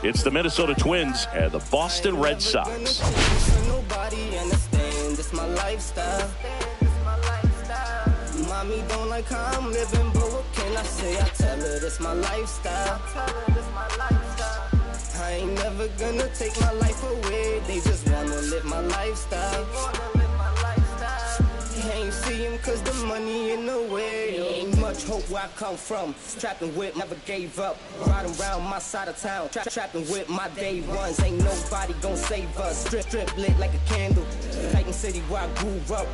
It's the Minnesota Twins and the Boston Red Sox. Mommy don't like how I'm living, but what can I say? I tell her this my lifestyle. I ain't never gonna take my life away. They just wanna live my lifestyle. Can't see him cause the money in the way. Ain't much hope where I come from. Trapping with, never gave up. Riding around my side of town. Trapping with my day ones. Ain't nobody gon' save us. Strip lit like a candle. Titan City where I grew up.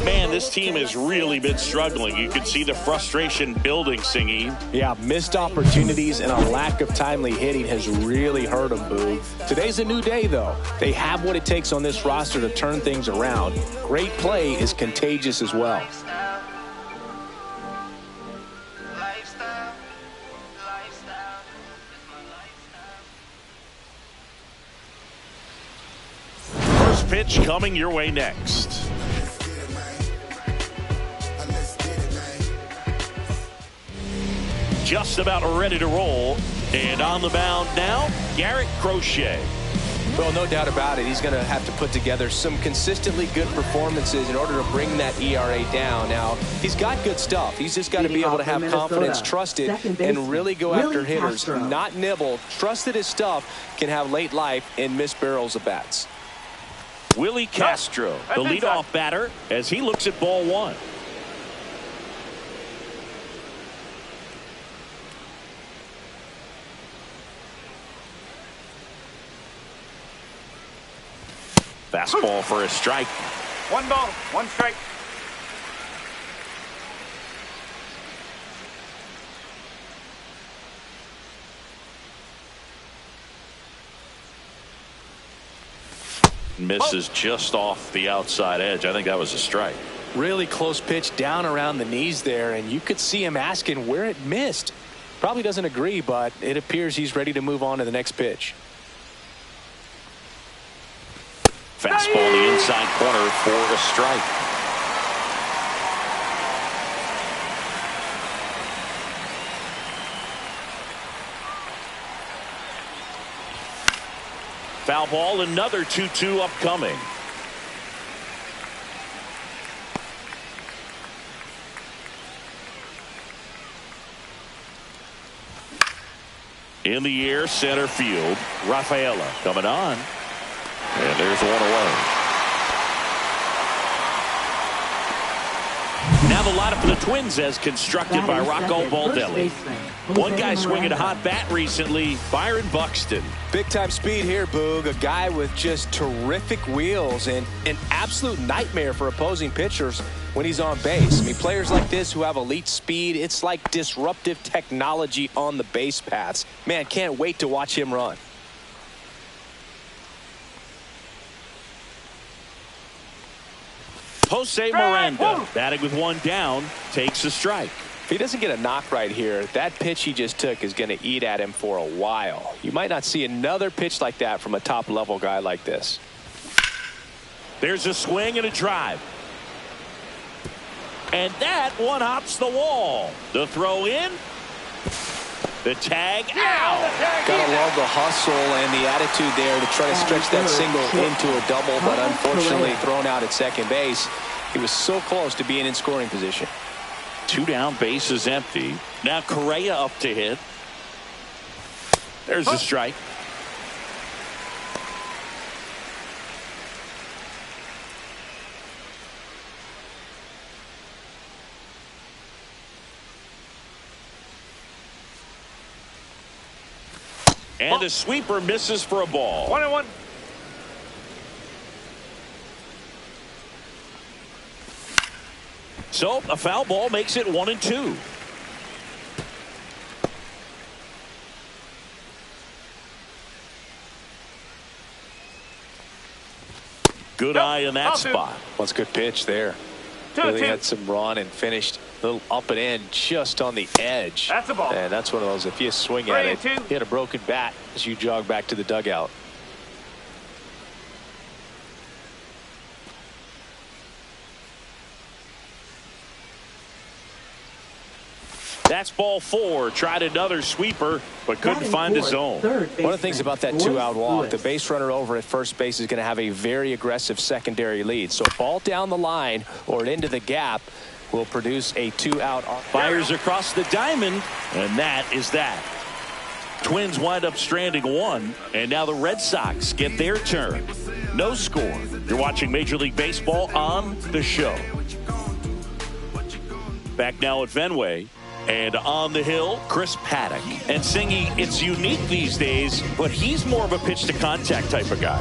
Man, this team has really been struggling. You can see the frustration building, Singy. Yeah, missed opportunities and a lack of timely hitting has really hurt them, Boo. Today's a new day, though. They have what it takes on this roster to turn things around. Great play is contagious as well. First pitch coming your way next. Just about ready to roll. And on the mound now, Garrett Crochet. Well, no doubt about it. He's going to have to put together some consistently good performances in order to bring that ERA down. Now, he's got good stuff. He's just got to be able to have confidence, trust it, and really go after hitters. Not nibble. Trust that his stuff can have late life and miss barrels of bats. Willie Castro, the leadoff batter, as he looks at ball one. Fastball for a strike. 1 ball, 1 strike. Misses just off the outside edge. I think that was a strike. Really close pitch down around the knees there, and you could see him asking where it missed. Probably doesn't agree, but it appears he's ready to move on to the next pitch. Fastball the inside corner for a strike. Foul ball, another 2-2 upcoming. In the air, center field. Rafaela coming on. And there's one away. Now the lineup for the Twins as constructed by Rocco Baldelli. One guy swinging a hot bat recently, Byron Buxton. Big time speed here, Boog. A guy with just terrific wheels and an absolute nightmare for opposing pitchers when he's on base. I mean, players like this who have elite speed, it's like disruptive technology on the base paths. Man, can't wait to watch him run. Jose Miranda batting with one down, takes a strike. If he doesn't get a knock right here, that pitch he just took is going to eat at him for a while. You might not see another pitch like that from a top level guy like this. There's a swing and a drive. And that one hops the wall. The throw in. The tag out. Gotta love the hustle and the attitude there to try to stretch that single into a double, but unfortunately thrown out at second base. He was so close to being in scoring position. 2 down, bases empty. Now Correa up to hit. There's a strike. And the sweeper misses for a ball. 1-1. So a foul ball makes it 1-2. Good eye in that spot. Well, it's a good pitch there. Really had some run and finished a little up and in just on the edge. That's a ball. And that's one of those, if you swing at it, you had a broken bat as you jog back to the dugout. That's ball 4. Tried another sweeper, but couldn't find the zone. One of the things about that 2-out walk, the base runner over at first base is going to have a very aggressive secondary lead. So ball down the line or into the gap will produce a 2-out. Fires across the diamond, and that is that. Twins wind up stranding 1, and now the Red Sox get their turn. No score. You're watching Major League Baseball on the show. Back now at Fenway. And on the hill, Chris Paddock. And Singy, it's unique these days, but he's more of a pitch-to-contact type of guy.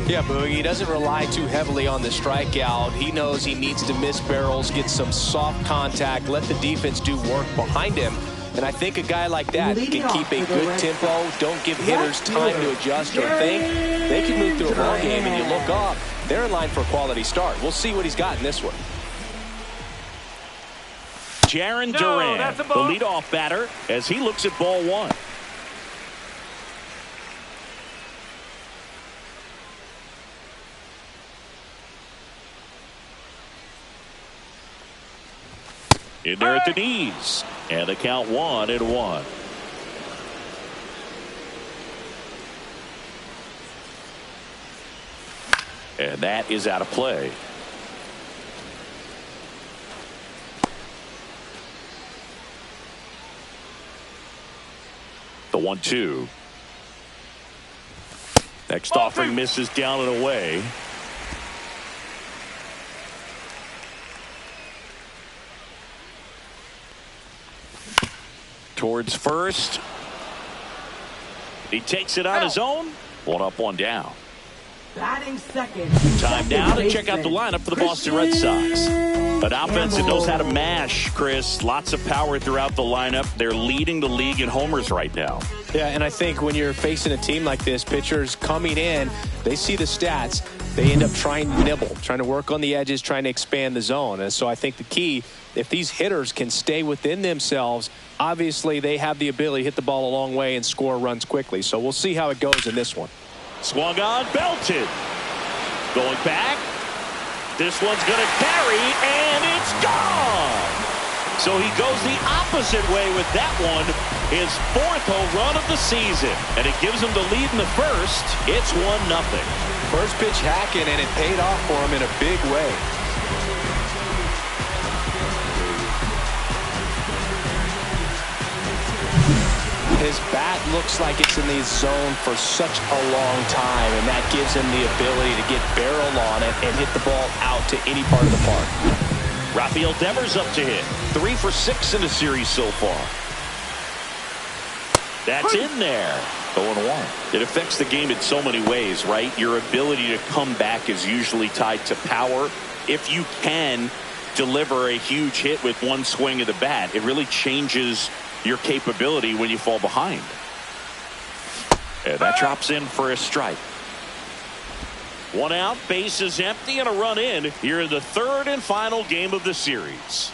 Yeah, Boog, he doesn't rely too heavily on the strikeout. He knows he needs to miss barrels, get some soft contact, let the defense do work behind him. And I think a guy like that can keep a good tempo, don't give hitters time to adjust or think. They can move through a ball game, and you look up, they're in line for a quality start. We'll see what he's got in this one. Jarren Duran, the leadoff batter, as he looks at ball 1. In there at the knees, and the count 1-1. And that is out of play. The 1-2. Next offering misses down and away. Towards first. He takes it on his own. 1 up, 1 down. Batting second. Time now to check out the lineup for the Boston Red Sox. An offense that knows how to mash, Chris. Lots of power throughout the lineup. They're leading the league in homers right now. Yeah, and I think when you're facing a team like this, pitchers coming in, they see the stats. They end up trying to nibble, trying to work on the edges, trying to expand the zone. And so I think the key, if these hitters can stay within themselves, obviously they have the ability to hit the ball a long way and score runs quickly. So we'll see how it goes in this one. Swung on, belted. Going back. This one's going to carry, and it's gone. So he goes the opposite way with that one. His 4th home run of the season. And it gives him the lead in the first. It's 1-0. First pitch hacking, and it paid off for him in a big way. His bat looks like it's in the zone for such a long time, and that gives him the ability to get barrel on it and hit the ball out to any part of the park. Rafael Devers up to hit. 3 for 6 in the series so far. That's in there. 0-1. It affects the game in so many ways, right? Your ability to come back is usually tied to power. If you can deliver a huge hit with one swing of the bat, it really changes your capability when you fall behind. And that drops in for a strike. 1 out, base is empty, and a run in here in the 3rd and final game of the series.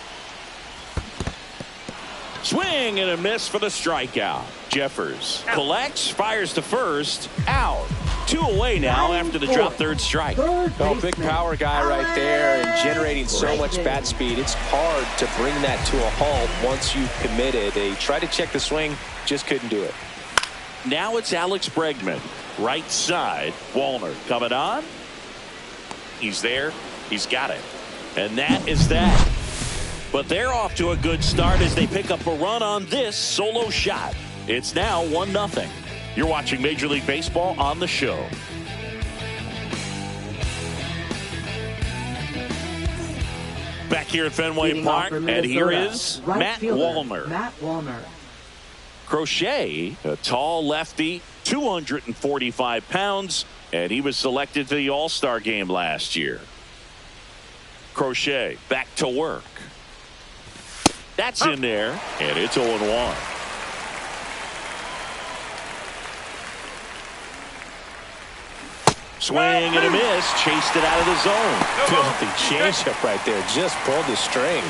Swing and a miss for the strikeout. Jeffers collects, fires to first, out. 2 away now after the drop 3rd strike. Oh, big power guy right there, and generating so much bat speed. It's hard to bring that to a halt once you've committed. They tried to check the swing, just couldn't do it. Now it's Alex Bregman, right side. Wallner coming on. He's there. He's got it. And that is that. But they're off to a good start as they pick up a run on this solo shot. It's now 1-0. You're watching Major League Baseball on the show. Back here at Fenway Park, and here is Matt Wallner. Crochet, a tall lefty, 245 pounds, and he was selected to the All-Star game last year. Crochet back to work. That's in there, and it's 0-1. Swing and a miss, chased it out of the zone. Filthy changeup right there, just pulled the string.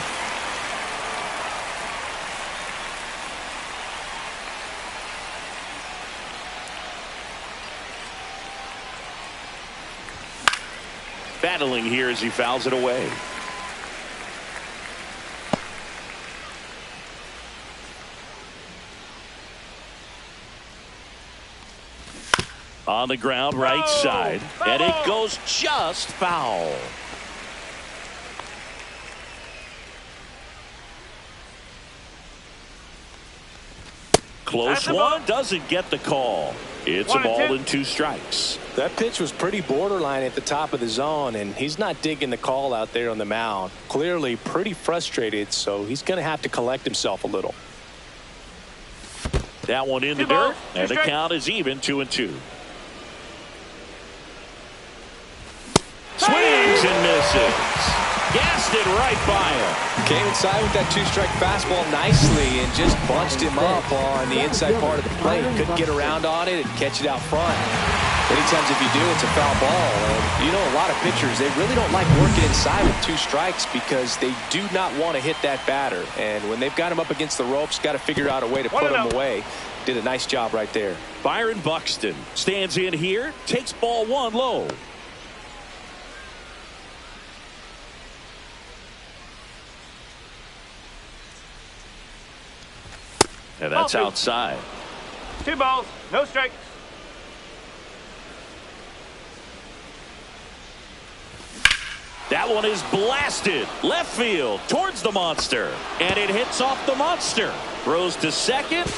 Battling here as he fouls it away. On the ground, right side. And it goes just foul. Close one, doesn't get the call. It's a ball and 2 strikes. That pitch was pretty borderline at the top of the zone, and he's not digging the call out there on the mound. Clearly pretty frustrated, so he's going to have to collect himself a little. That one in the dirt, and the count is even, 2-2. Swings and misses. Gassed it right by him. Came inside with that 2-strike fastball nicely and just bunched him up on the inside part of the plate. Couldn't get around on it and catch it out front. Many times if you do, it's a foul ball. And you know, a lot of pitchers, they really don't like working inside with 2 strikes because they do not want to hit that batter. And when they've got him up against the ropes, got to figure out a way to put him away. Did a nice job right there. Byron Buxton stands in here, takes ball 1 low. And that's outside. 2 balls, no strikes. That one is blasted left field towards the monster, and it hits off the monster. Throws to second,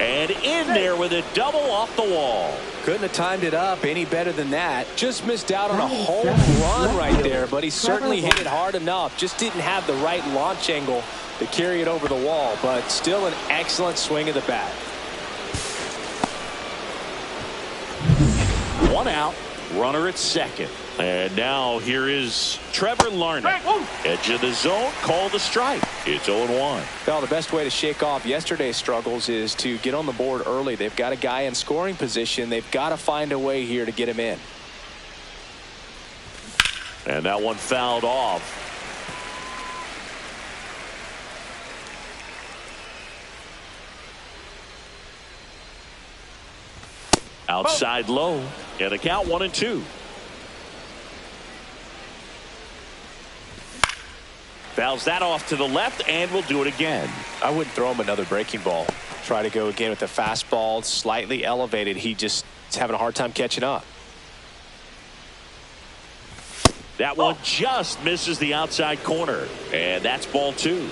and in there with a double off the wall. Couldn't have timed it up any better than that. Just missed out on a home run right there, but he certainly hit it hard enough. Just didn't have the right launch angle to carry it over the wall, but still an excellent swing of the bat. 1 out, runner at second. And now here is Trevor Larnach. Edge of the zone, call the strike. It's 0-1. Well, the best way to shake off yesterday's struggles is to get on the board early. They've got a guy in scoring position. They've got to find a way here to get him in. And that one fouled off. Outside low, and the count 1-2. Fouls that off to the left, and will do it again. I wouldn't throw him another breaking ball. Try to go again with the fastball, slightly elevated. He just is having a hard time catching up. That one just misses the outside corner, and that's ball 2.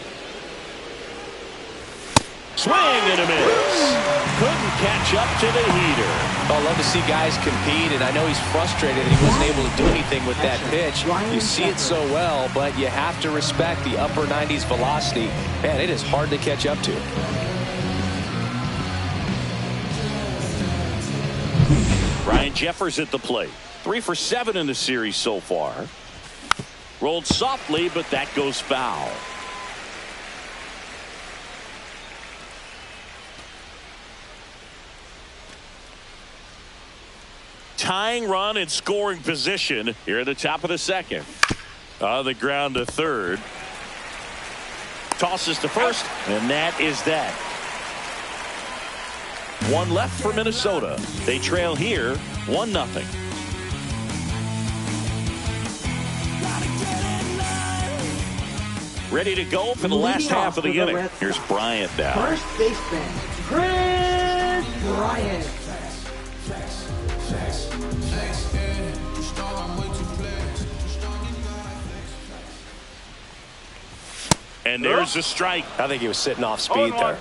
Swing and a miss. Couldn't catch up to the heater. I love to see guys compete, and I know he's frustrated that he wasn't able to do anything with that pitch. You see it so well, but you have to respect the upper 90s velocity. Man, it is hard to catch up to. Ryan Jeffers at the plate. 3 for 7 in the series so far. Rolled softly, but that goes foul. Tying run in scoring position here at the top of the second. On the ground to third. Tosses to first, and that is that. 1 left for Minnesota. They trail here 1-0. Ready to go for the last half of the inning. Here's Bryant now. First baseman, Chris Bryant. And there's a strike. I think he was sitting off speed there.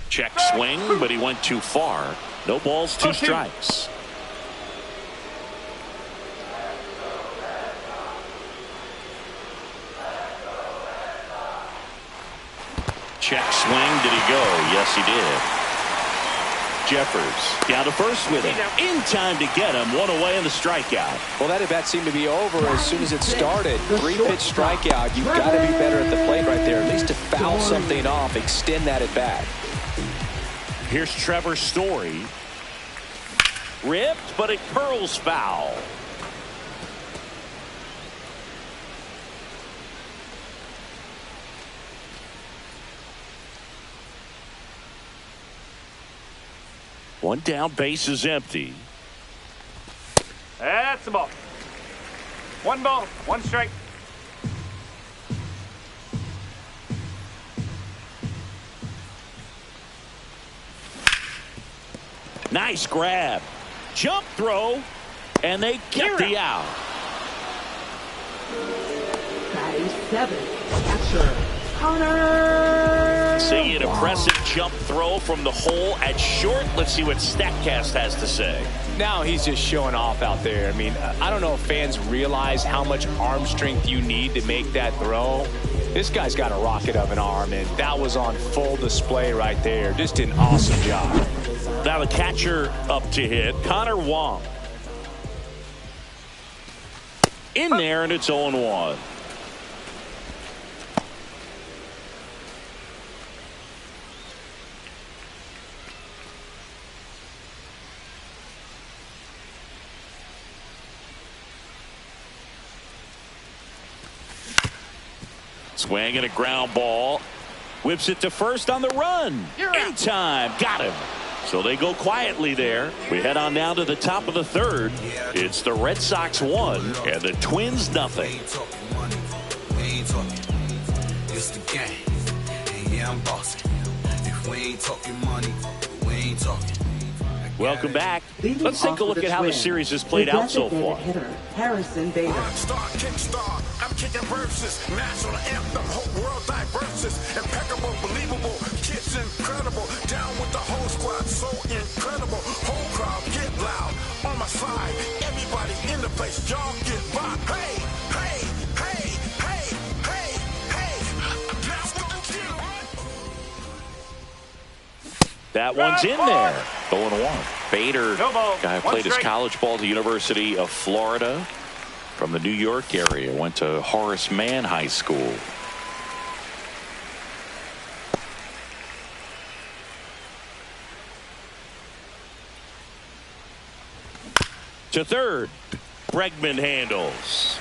Check swing, but he went too far. No balls, 2 strikes. Check swing. Did he go? Yes, he did. Jeffers down to first with it. In time to get him. 1 away in the strikeout. Well, that at bat seemed to be over as soon as it started. 3-pitch strikeout. You've got to be better at the plate right there. At least to foul something off, extend that at bat. Here's Trevor Story. Ripped, but it curls foul. One down, base is empty. That's the ball. 1 ball, 1 strike. Nice grab. Jump throw. And they get the out. Batting 7. Catcher, Connor. See an impressive jump throw from the hole at short. Let's see what StatCast has to say. Now he's just showing off out there. I mean, I don't know if fans realize how much arm strength you need to make that throw. This guy's got a rocket of an arm, and that was on full display right there. Just an awesome job. Now the catcher up to hit, Connor Wong. In there, and it's 0-1. Swing and a ground ball. Whips it to first on the run. In time. Got him. So they go quietly there. We head on down to the top of the third. It's the Red Sox 1 and the Twins nothing. It's the game. And yeah, I'm bossing. If we ain't talking money, we ain't talking. Welcome back. Let's take a look at how the series has played out so far. Harrison Bader. I'm kicking verses. National anthem. Whole world diverses. Impeccable, believable. Kids incredible. Down with the whole squad. So incredible. Whole crowd get loud. On my side. Everybody in the place. Y'all get by. Hey, hey, hey, hey, hey, hey. Let's go kill. That one's in there. 0-1. Bader, guy who played his college ball at the University of Florida from the New York area. Went to Horace Mann High School. To third. Bregman handles.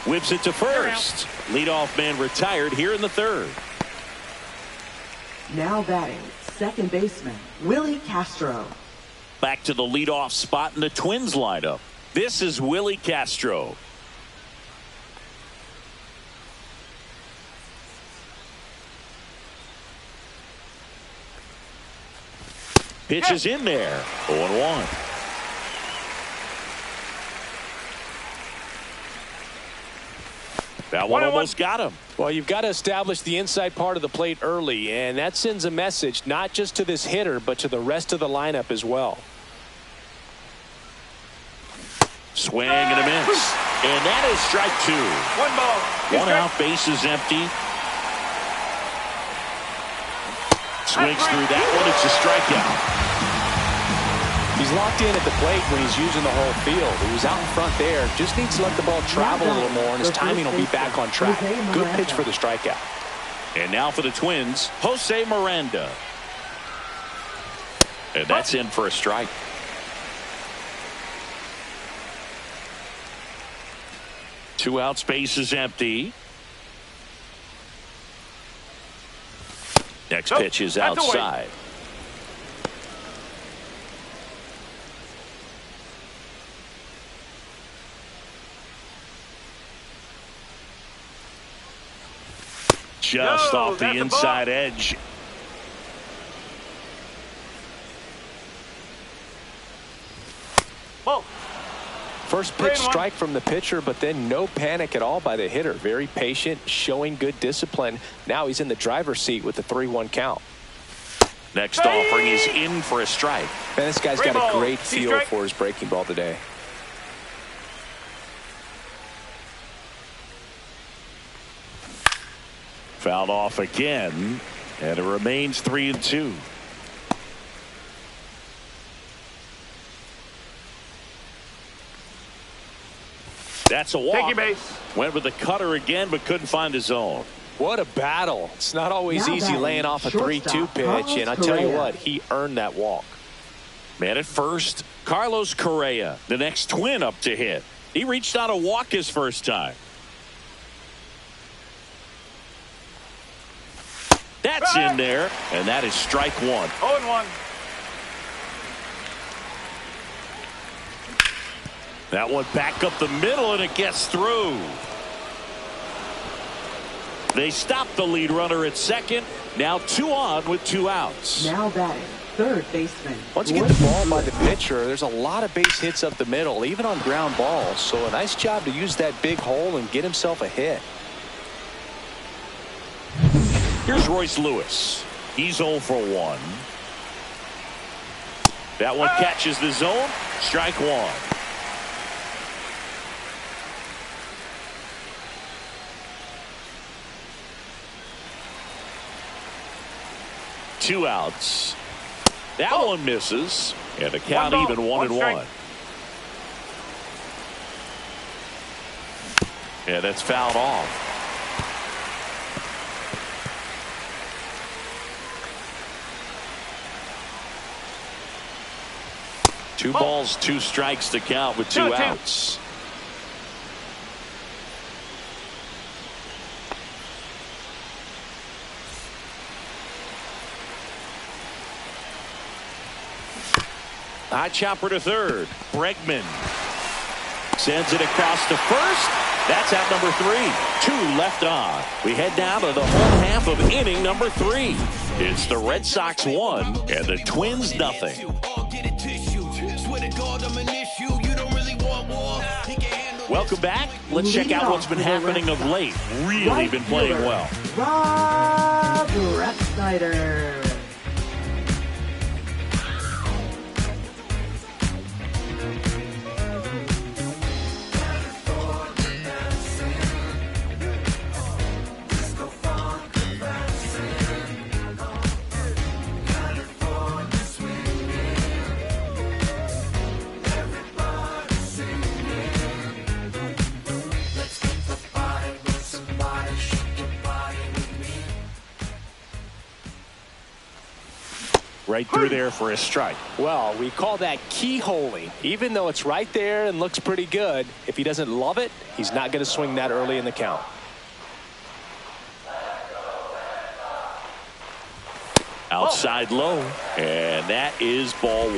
Whips it to first. Leadoff man retired here in the third. Now batting, second baseman, Willie Castro. Back to the leadoff spot in the Twins lineup. This is Willie Castro. Pitch is in there. 0-1. That one almost got him. Well, you've got to establish the inside part of the plate early, and that sends a message not just to this hitter, but to the rest of the lineup as well. Swing and a miss. And that is strike 2. 1 ball. One out, base is empty. Swings through that one. It's a strikeout. He's locked in at the plate when he's using the whole field. He was out in front there. Just needs to let the ball travel a little more, and his timing will be back on track. Good pitch for the strikeout. And now for the Twins, Jose Miranda. And that's in for a strike. Two outs, base is empty. Next pitch is outside. Just off the inside edge. Ball. First pitch strike from the pitcher, but then no panic at all by the hitter. Very patient, showing good discipline. Now he's in the driver's seat with the 3-1 count. Next offering is in for a strike. Man, this guy's got a great feel for his breaking ball today. Fouled off again, and it remains 3-2. That's a walk. Take your base. Went with the cutter again, but couldn't find his own. What a battle. It's not always easy laying off a 3-2 pitch, and I tell you what, he earned that walk. Man at first, Carlos Correa, the next Twin up to hit. He reached on a walk his first time. That's in there, and that is strike 1. 0-1. That one back up the middle, and it gets through. They stop the lead runner at second. Now 2 on with 2 outs. Now batting, third baseman. Once you get the ball by the pitcher, there's a lot of base hits up the middle, even on ground balls. So a nice job to use that big hole and get himself a hit. Here's Royce Lewis. He's 0 for 1. That one catches the zone. Strike one. Two outs. That one misses. And the count even 1-1. Yeah, that's fouled off. Two balls, 2 strikes to count with 2 outs. High chopper to third. Bregman sends it across to first. That's out number 3. 2 left on. We head down to the home half of inning number 3. It's the Red Sox 1 and the Twins nothing. Welcome back. Let's check out what's been happening of late. Really been playing well. Rob Refsnyder. Right through there for a strike. Well, we call that keyholing. Even though it's right there and looks pretty good, if he doesn't love it, he's not going to swing that early in the count. Outside low, and that is ball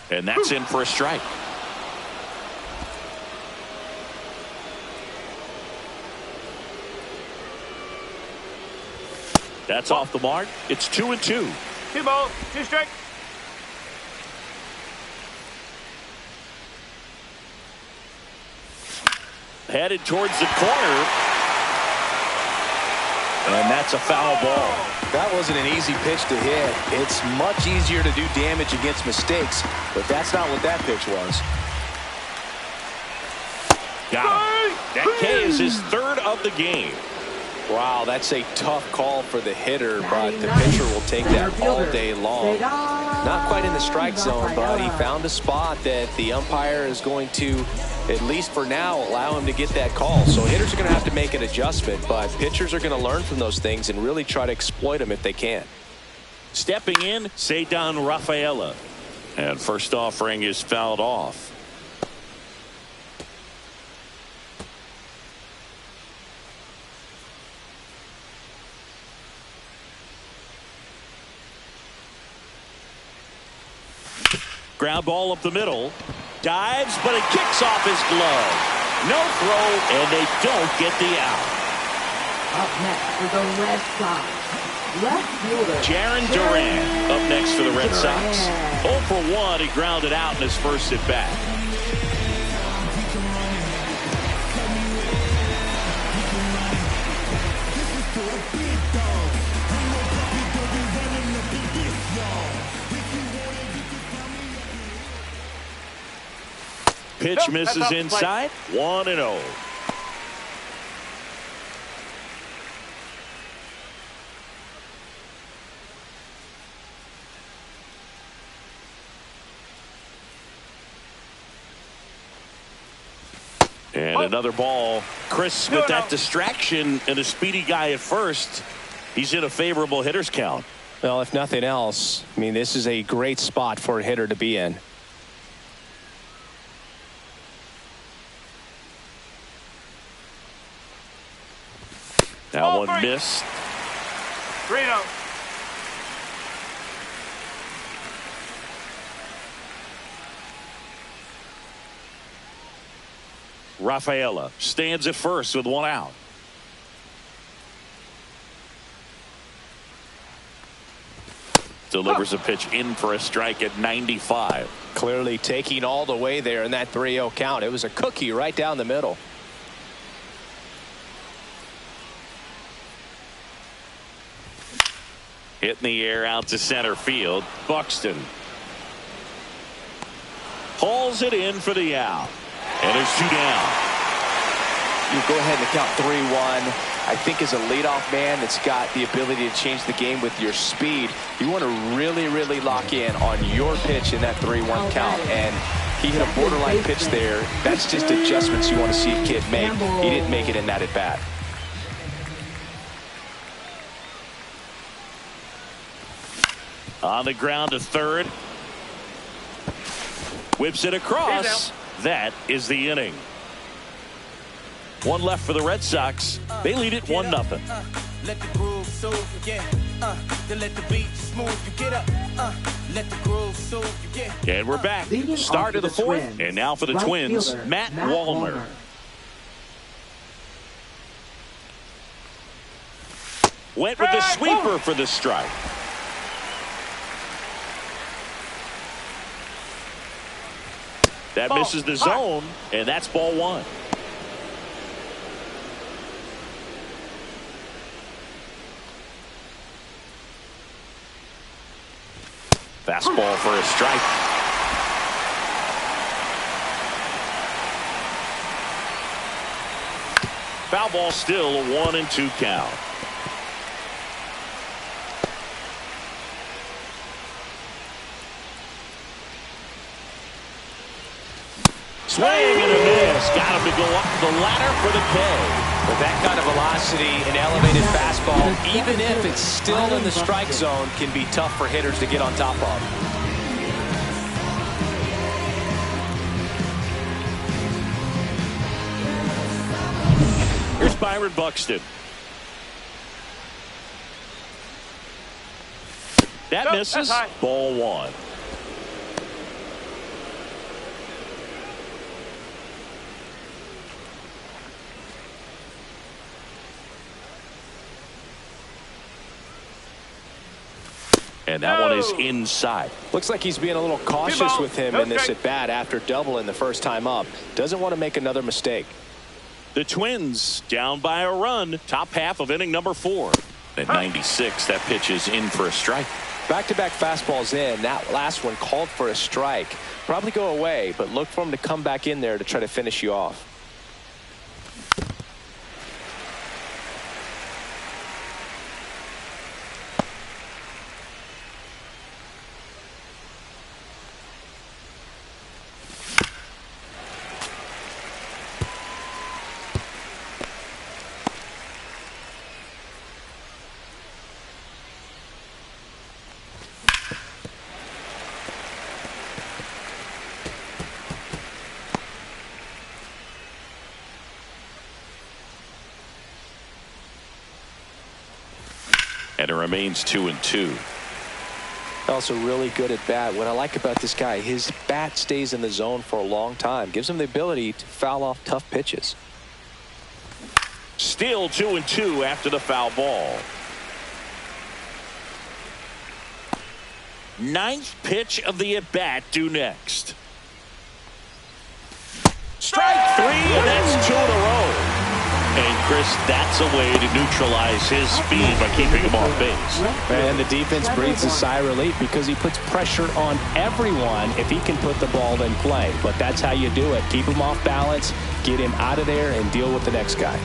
1. And that's in for a strike. That's off the mark. It's 2-2. 2 balls, 2 strikes. Headed towards the corner. And that's a foul ball. That wasn't an easy pitch to hit. It's much easier to do damage against mistakes, but that's not what that pitch was. Got him. That K is his 3rd of the game. Wow, that's a tough call for the hitter, but the pitcher will take that all day long. Not quite in the strike zone, but he found a spot that the umpire is going to, at least for now, allow him to get that call. So hitters are going to have to make an adjustment, but pitchers are going to learn from those things and really try to exploit them if they can. Stepping in, Cedar Rafaela. And first offering is fouled off. Ground ball up the middle. Dives, but it kicks off his glove. No throw, and they don't get the out. Up next for the Red Sox, left fielder Jarren Duran up next for the Red Sox. 0 for 1, he grounded out in his first at bat. Pitch misses inside. 1-0. And another ball. Chris with that distraction and a speedy guy at first. He's in a favorable hitter's count. Well, if nothing else, I mean, this is a great spot for a hitter to be in. That one missed. 3-0. Rafaela stands at first with one out. Delivers a pitch in for a strike at 95. Clearly taking all the way there in that 3-0 count. It was a cookie right down the middle. Hit in the air out to center field. Buxton hauls it in for the out. And there's two down. You go ahead and count 3-1. I think as a leadoff man that's got the ability to change the game with your speed, you want to really, really lock in on your pitch in that 3-1 count. And he hit a borderline pitch there. That's just adjustments you want to see a kid make. He didn't make it in that at bat. On the ground to third. Whips it across. That is the inning. One left for the Red Sox. They lead it 1-0. Let the groove soothe you, then let the beat smooth you. Get up, let the groove soothe you. And we're back. Start of the fourth. And now for the Twins, Matt Wallner. Went with the sweeper for the strike. That misses the zone, and that's ball one. Fastball for a strike. Foul ball still, a 1-2 count. Swing and a miss. Got him to go up the ladder for the K. With that kind of velocity, an elevated fastball, even if it's still in the strike zone, can be tough for hitters to get on top of. Here's Byron Buxton. That misses. Ball one. And that one is inside. Looks like he's being a little cautious with him in this at bat after doubling the first time up. Doesn't want to make another mistake. The Twins down by a run. Top half of inning number 4. At 96, that pitch is in for a strike. Back-to-back fastballs in. That last one called for a strike. Probably go away, but look for him to come back in there to try to finish you off. And it remains 2-2. Also really good at bat. What I like about this guy, his bat stays in the zone for a long time. Gives him the ability to foul off tough pitches. Still 2-2 after the foul ball. Ninth pitch of the at-bat due next. Strike 3, and that's 2 in a row. And Chris, that's a way to neutralize his speed by keeping him off base. And the defense breathes a sigh of relief because he puts pressure on everyone if he can put the ball in play. But that's how you do it. Keep him off balance, get him out of there, and deal with the next guy.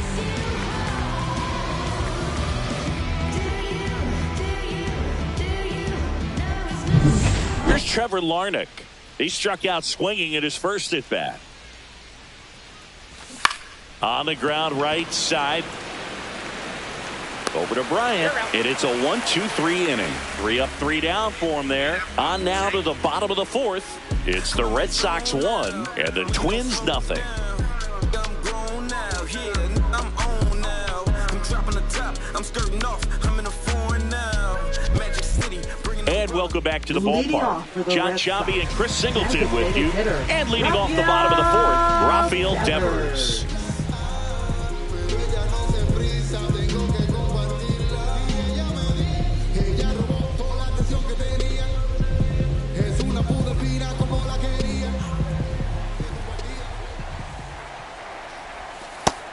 Here's Trevor Larnach. He struck out swinging at his first at bat. On the ground right side. Over to Bryant. And it's a 1-2-3 inning. 3 up, 3 down for him there. On now to the bottom of the 4th. It's the Red Sox 1 and the Twins nothing. And welcome back to the ballpark. John Sciambi and Chris Singleton with you. And leading off the bottom of the 4th, Rafael Devers.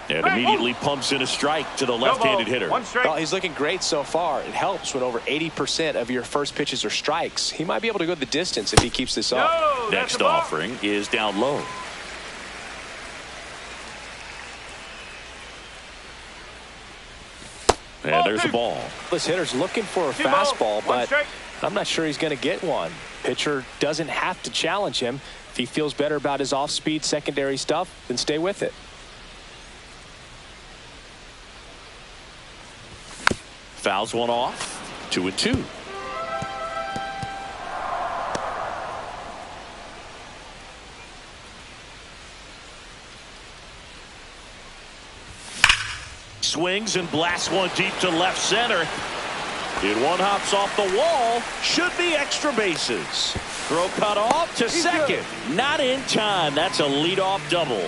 And immediately pumps in a strike to the left-handed hitter. One strike. Well, he's looking great so far. It helps when over 80% of your first pitches are strikes. He might be able to go the distance if he keeps this up. No, Next offering is down low. And there's a ball. This hitter's looking for a fastball, but I'm not sure he's going to get one. Pitcher doesn't have to challenge him. If he feels better about his off-speed secondary stuff, then stay with it. Fouls one off. 2-2. Swings and blasts one deep to left center. And one hops off the wall. Should be extra bases. Throw cut off to second. Not in time. That's a leadoff double.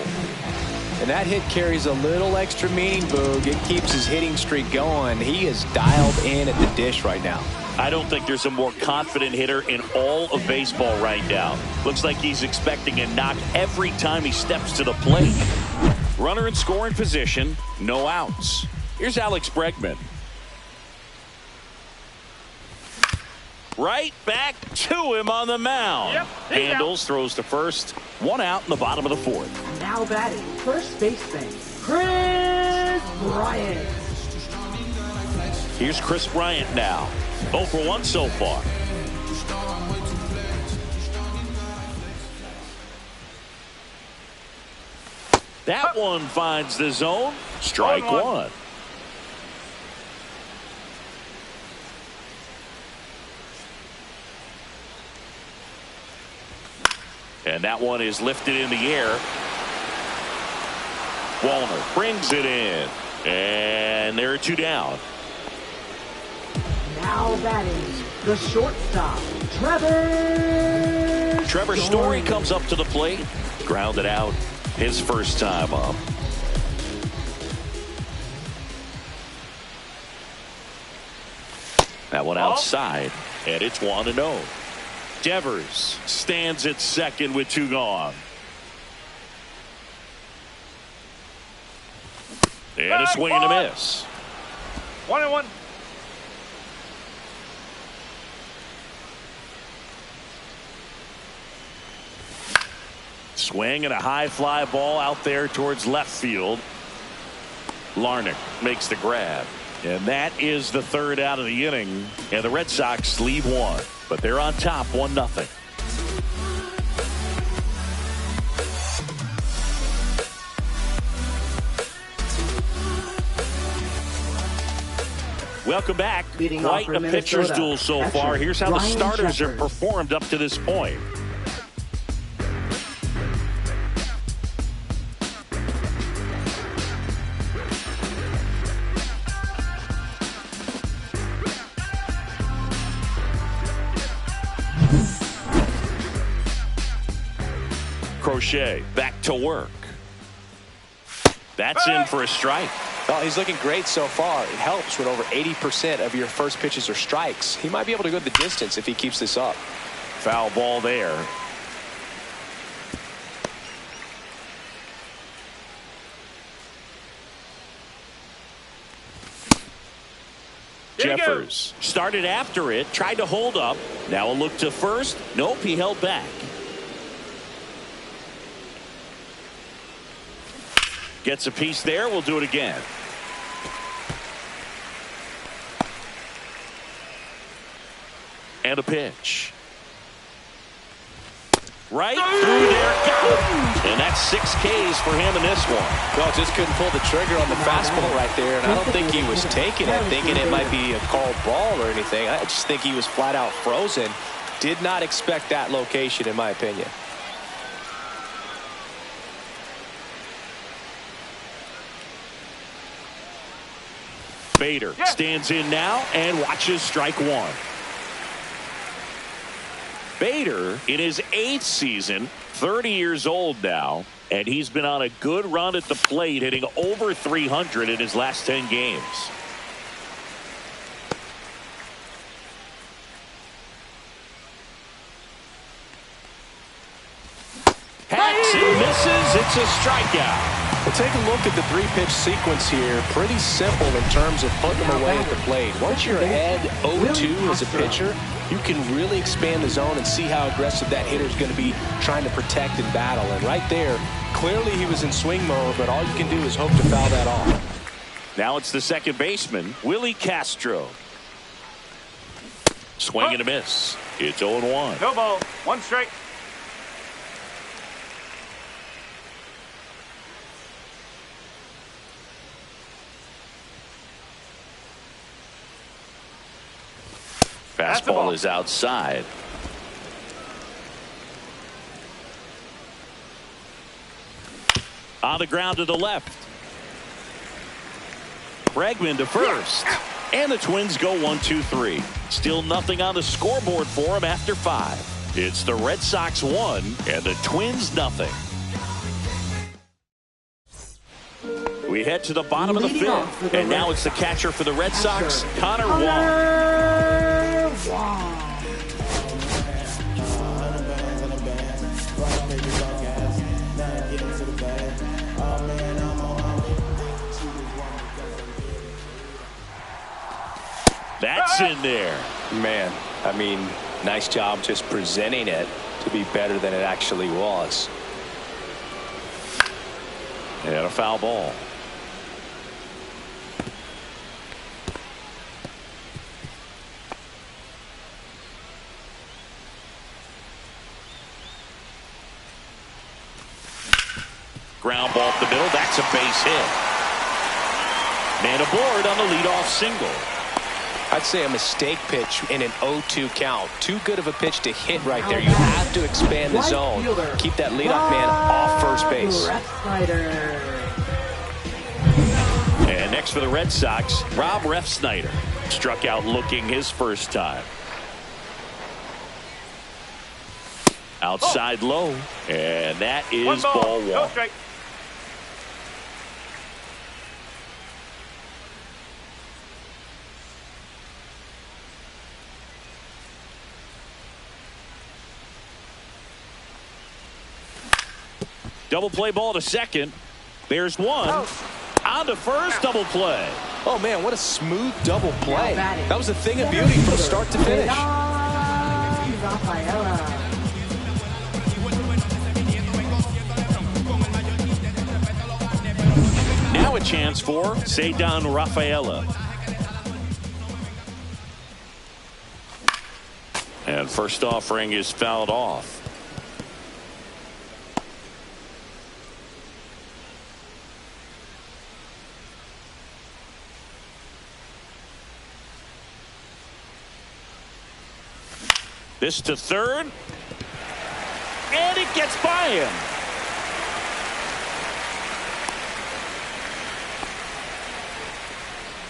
And that hit carries a little extra meaning, Boog. It keeps his hitting streak going. He is dialed in at the dish right now. I don't think there's a more confident hitter in all of baseball right now. Looks like he's expecting a knock every time he steps to the plate. Runner in scoring position, no outs. Here's Alex Bregman. Right back to him on the mound. Handles, throws to first. One out in the bottom of the fourth. Now batting first baseman, Chris Bryant. Here's Chris Bryant now. 0 for 1 so far. That one finds the zone. Strike one. And that one is lifted in the air. Wallner brings it in. And there are 2 down. Now batting the shortstop, Trevor Story comes up to the plate. Grounded out his first time up. That one outside. And it's 1-0. Devers stands at second with 2 gone. And a swing and a miss. 1-1. Swing and a high fly ball out there towards left field. Larnach makes the grab. And that is the 3rd out of the inning. And the Red Sox leave 1. But they're on top 1-0. Welcome back. Quite a pitcher's duel so far. Here's how the starters have performed up to this point. Crochet back to work. That's in for a strike. Well, he's looking great so far. It helps when over 80% of your first pitches are strikes. He might be able to go the distance if he keeps this up. Foul ball there. Jeffers started after it, tried to hold up. Now a look to first. Nope, he held back. Gets a piece there. We'll do it again. And a pitch. Right through there. Got it. And that's 6 Ks for him in this one. Well, just couldn't pull the trigger on the fastball right there. And I don't think he was taking it, thinking it might be a called ball or anything. I just think he was flat out frozen. Did not expect that location, in my opinion. Bader stands in now and watches strike 1. Bader in his 8th season, 30 years old now, and he's been on a good run at the plate, hitting over 300 in his last 10 games. Hacks and misses. It's a strikeout. Well, take a look at the 3-pitch sequence here. Pretty simple in terms of putting them away at the plate. Once you're ahead 0-2 as a pitcher, you can really expand the zone and see how aggressive that hitter is going to be trying to protect and battle. And right there, clearly he was in swing mode, but all you can do is hope to foul that off. Now it's the second baseman, Willie Castro. Swing and a miss. It's 0-1. No ball. 1 strike. Fastball is outside. On the ground to the left. Bregman to first. And the Twins go 1-2-3. Still nothing on the scoreboard for them after 5. It's the Red Sox 1 and the Twins nothing. We head to the bottom of the 5th. And now it's the catcher for the Red Sox, Connor Wong. That's in there. Man, I mean, nice job just presenting it to be better than it actually was. And a foul ball. Ground ball up the middle. That's a base hit. Man aboard on the leadoff single. I'd say a mistake pitch in an 0-2 count. Too good of a pitch to hit right there. You have to expand the zone. Keep that leadoff man off first base. And next for the Red Sox, Rob Refsnyder. Struck out looking his first time. Outside low. And that is ball 1. No strike. Double play ball to second. There's one. On to first, double play. Oh, man, what a smooth double play. That was a thing of beauty from start to finish. Now a chance for Ceddanne Rafaela. And first offering is fouled off. This to third. And it gets by him.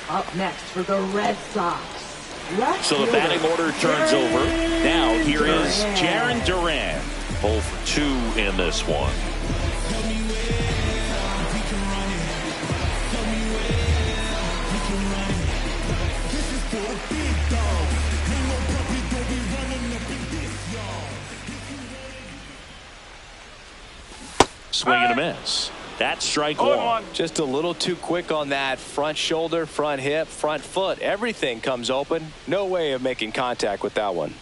Up next for the Red Sox. So the batting order turns over. Now here is Jarren Duran. 0 for 2 in this one. Swing and a miss. That's strike 1. Just a little too quick on that. Front shoulder, front hip, front foot. Everything comes open. No way of making contact with that one.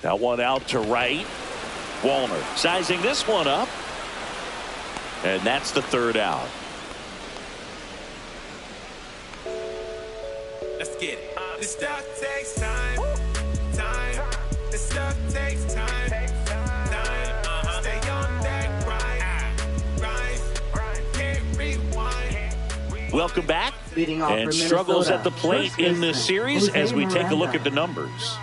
That one out to right. Wallner sizing this one up. And that's the third out. Let's get it. This stuff takes time. This stuff takes time. Stay on that grind. Can't rewind. Welcome back. And struggles at the plate in this series as we take a look at the numbers.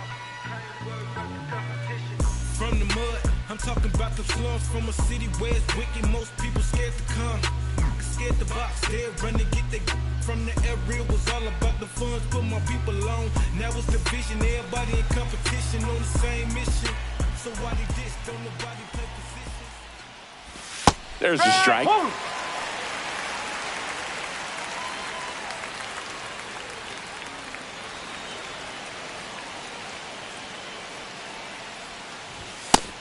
about the slums from a city where it's wicked. Most people scared to come. Scared the box, they're running, get the from the area. Was all about the funds, put my people on. Now it's division, everybody in competition on the same mission. So why they dish, don't nobody play position. There's the strike.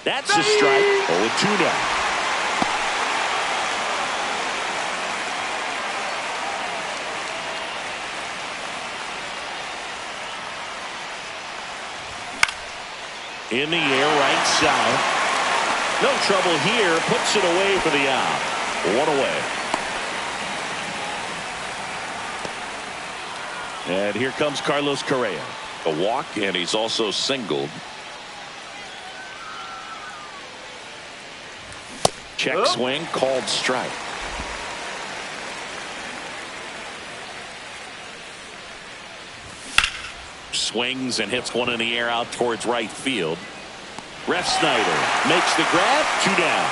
That's a strike. 0-2 now. In the air, right side. No trouble here. Puts it away for the out. One away. And here comes Carlos Correa. A walk, and he's also singled. Check swing, called strike. Swings and hits one in the air out towards right field. Ref Snyder makes the grab. 2 down.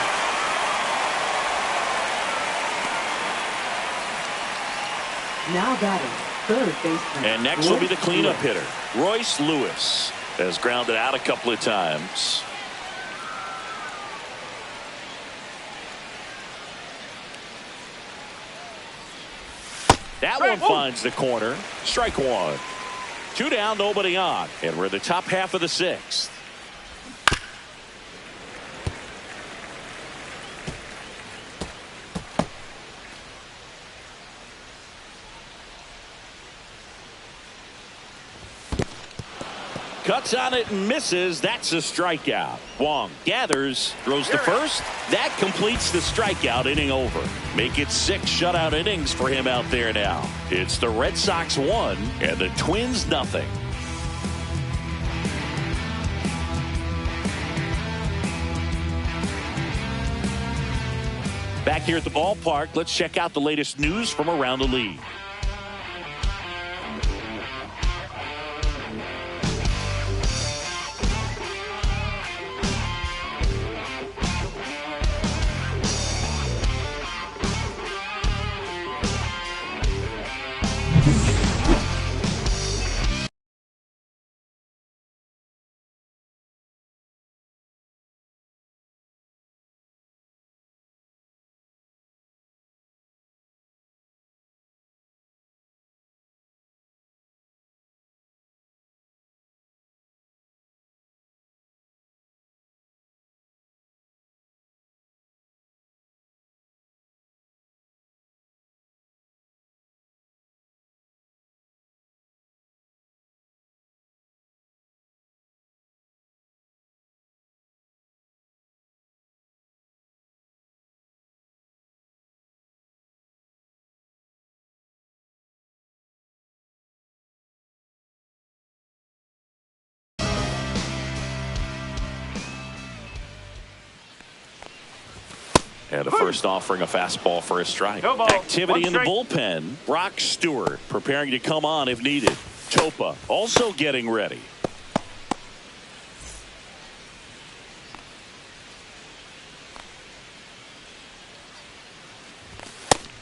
Now batting, third baseman. And next will be the cleanup hitter. Royce Lewis has grounded out a couple of times. That one finds the corner. Strike one. 2 down, nobody on. And we're in the top half of the 6th. Cuts on it and misses. That's a strikeout. Wong gathers, throws the first. That completes the strikeout. Inning over. Make it 6 shutout innings for him out there now. It's the Red Sox 1 and the Twins nothing. Back here at the ballpark, let's check out the latest news from around the league. And a first offering, a fastball for a strike. Activity in the bullpen. Brock Stewart preparing to come on if needed. Topa also getting ready.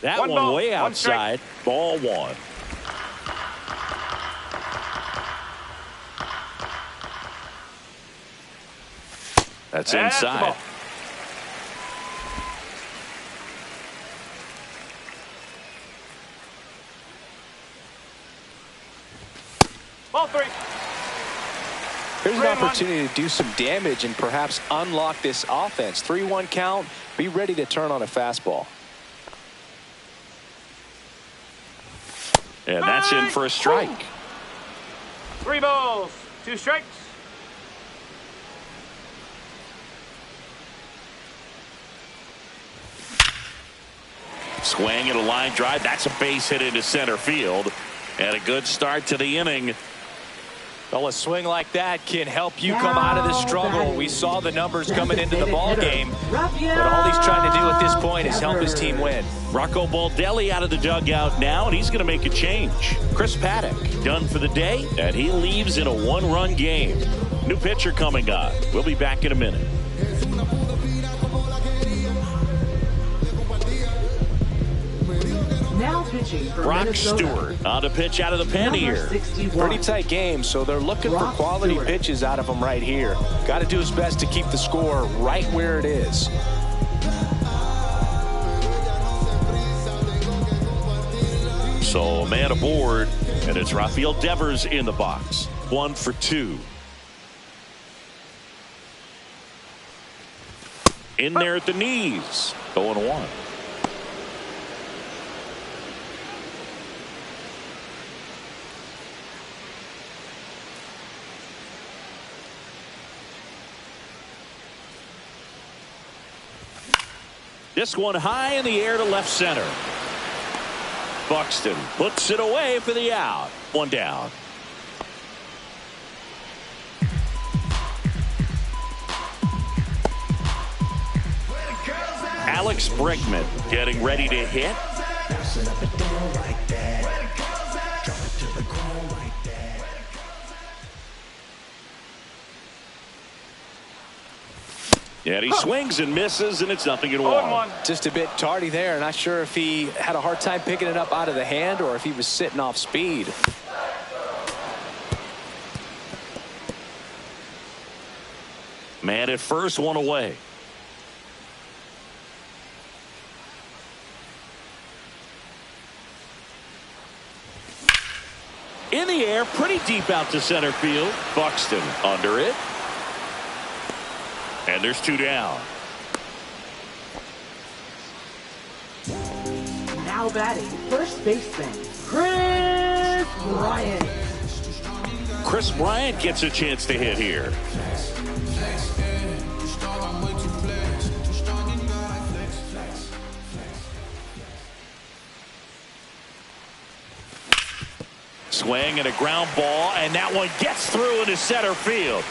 That one way outside. Ball 1. That's inside. Ball 3. Here's an opportunity to do some damage and perhaps unlock this offense. 3-1 count. Be ready to turn on a fastball. And that's in for a strike. 3 balls, 2 strikes. Swing and a line drive. That's a base hit into center field. And a good start to the inning. Well, a swing like that can help you come out of the struggle. We saw the numbers coming into the ball game, but all he's trying to do at this point is help his team win. Rocco Baldelli out of the dugout now, and he's going to make a change. Chris Paddock done for the day, and he leaves in a 1-run game. New pitcher coming on. We'll be back in a minute. Pitching for Brock Minnesota. Stewart on the pitch out of the pen Number here. 61. Pretty tight game, so they're looking Brock for quality Stewart. pitches out of him right here. Got to do his best to keep the score right where it is. So a man aboard, and it's Rafael Devers in the box. 1 for 2. In there at the knees. 0-1. This one high in the air to left center. Buxton puts it away for the out. 1 down. Alex Bregman getting ready to hit. And he swings and misses, and it's 0-1. Just a bit tardy there. Not sure if he had a hard time picking it up out of the hand or if he was sitting off speed. Man at first, 1 away. In the air, pretty deep out to center field. Buxton under it. And there's 2 down. Now batting, first baseman, Chris Bryant. Chris Bryant gets a chance to hit here. Swing and a ground ball, and that one gets through into center field.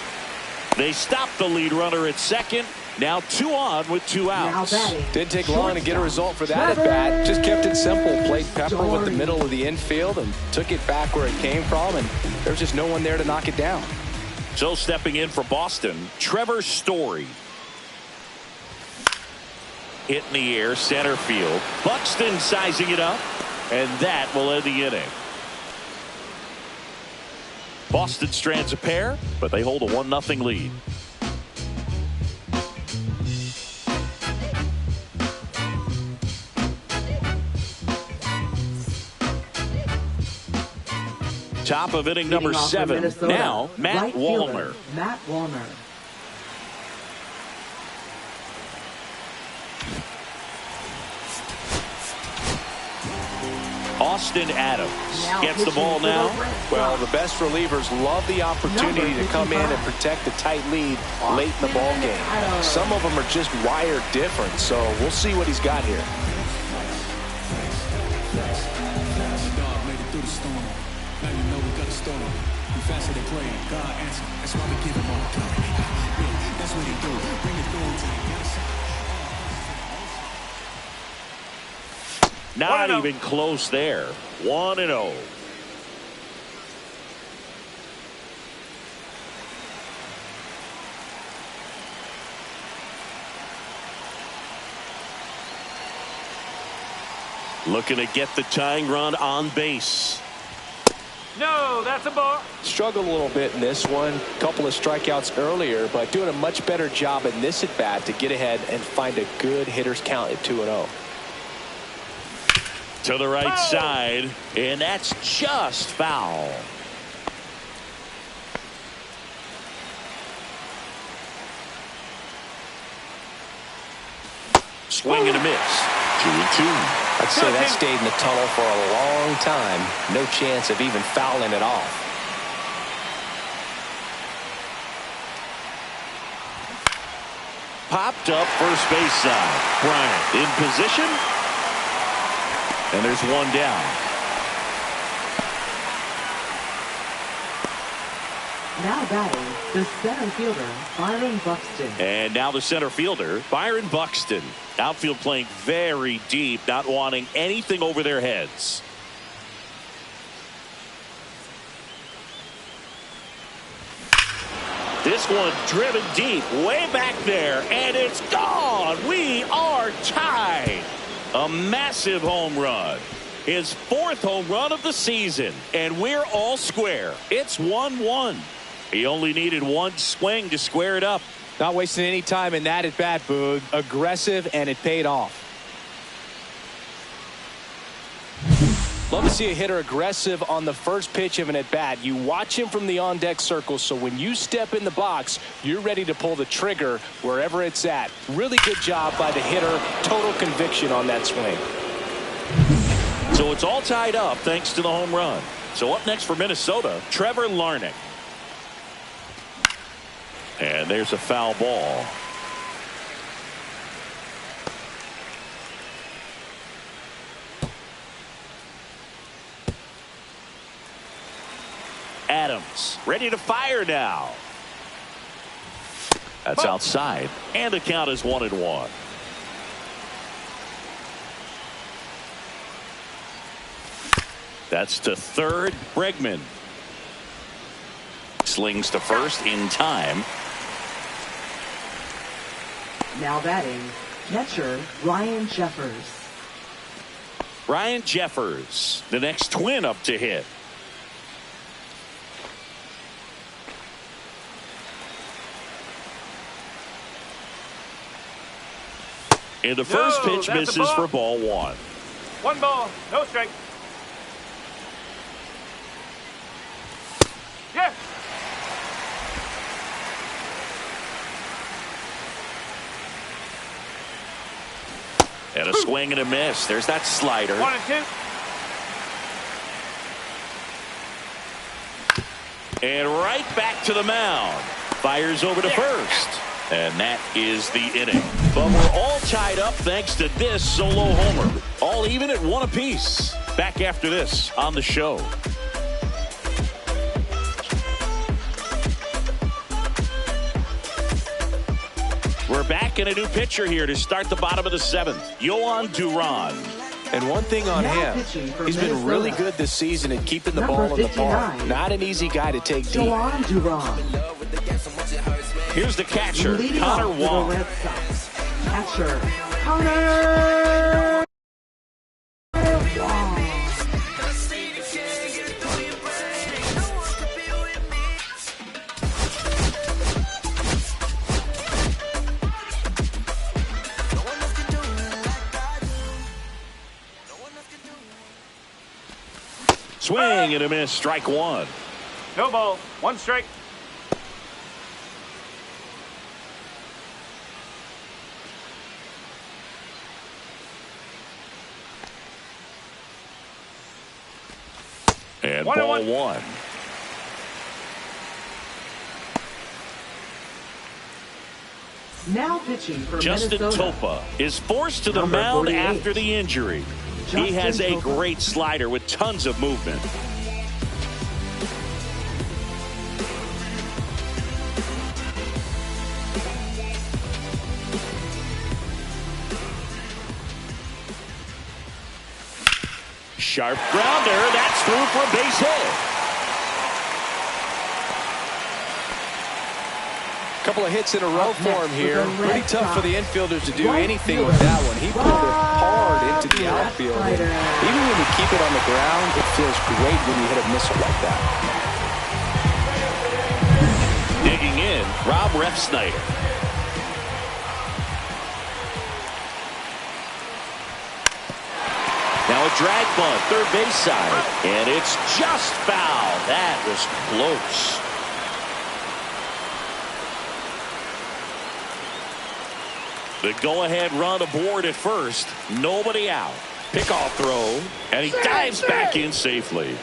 They stop the lead runner at second. Now 2 on with 2 outs. Didn't take long to get a result for that at bat. Just kept it simple. Played pepper with the middle of the infield and took it back where it came from, and there's just no one there to knock it down. So stepping in for Boston, Trevor Story. Hit in the air, center field. Buxton sizing it up, and that will end the inning. Boston strands a pair, but they hold a 1-0 lead. Top of inning number 7. Now, Matt Wallner. Matt Wallner. Austin Adams gets the ball now. Well, the best relievers love the opportunity to come in and protect a tight lead late in the ball game. Some of them are just wired different, so we'll see what he's got here. Not even close there. 1-0. Looking to get the tying run on base. No, that's a ball. Struggled a little bit in this one. Couple of strikeouts earlier, but doing a much better job in this at bat to get ahead and find a good hitter's count at 2-0. To the right side, and that's just foul. Swing and a miss. 2-2. I'd say that stayed in the tunnel for a long time. No chance of even fouling it off. Popped up first base side. Bryant in position. And there's 1 down. Now batting, the center fielder, Byron Buxton. And now the center fielder, Byron Buxton. Outfield playing very deep, not wanting anything over their heads. This one driven deep, way back there, and it's gone. We are tied. A massive home run. his 4th home run of the season, and we're all square. It's 1-1. He only needed one swing to square it up. Not wasting any time in that at bat, Boog. Aggressive, and it paid off. Love to see a hitter aggressive on the first pitch of an at-bat. You watch him from the on-deck circle, so when you step in the box, you're ready to pull the trigger wherever it's at. Really good job by the hitter. Total conviction on that swing. So it's all tied up thanks to the home run. So up next for Minnesota, Trevor Larnach. And there's a foul ball. Adams ready to fire now. That's outside, and the count is 1-1. That's to third. Bregman slings to first in time. Now batting, catcher Ryan Jeffers. Ryan Jeffers, the next Twin up to hit. And the first pitch misses for ball 1. 1 ball, no strike. Yes. And a swing and a miss. There's that slider. 1-2. And right back to the mound. Fires over to first. And that is the inning. But we're all tied up thanks to this solo homer. All even at 1 apiece. Back after this on the show. We're back in a new pitcher here to start the bottom of the 7th. Yohan Duran. And one thing on him, he's been really good this season at keeping the ball in the park. Not an easy guy to take deep. Yohan Duran. Here's the catcher, Connor Wong. Catcher, Connor Wong. Swing and a miss, strike 1. No ball, 1 strike. And ball 1. Now pitching for Justin Minnesota. Topa is forced to the Number mound 48. after the injury. He has a great slider with tons of movement. Sharp grounder. That's through for a base hit. Couple of hits in a row for him here. Pretty tough for the infielders to do anything with that one. He pulled it hard into the outfield. Even when you keep it on the ground, it feels great when you hit a missile like that. Digging in, Rob Refsnyder. Now a drag bunt, third base side. And it's just foul. That was close. The go-ahead run aboard at first. Nobody out. Pickoff throw. And he dives back in safely.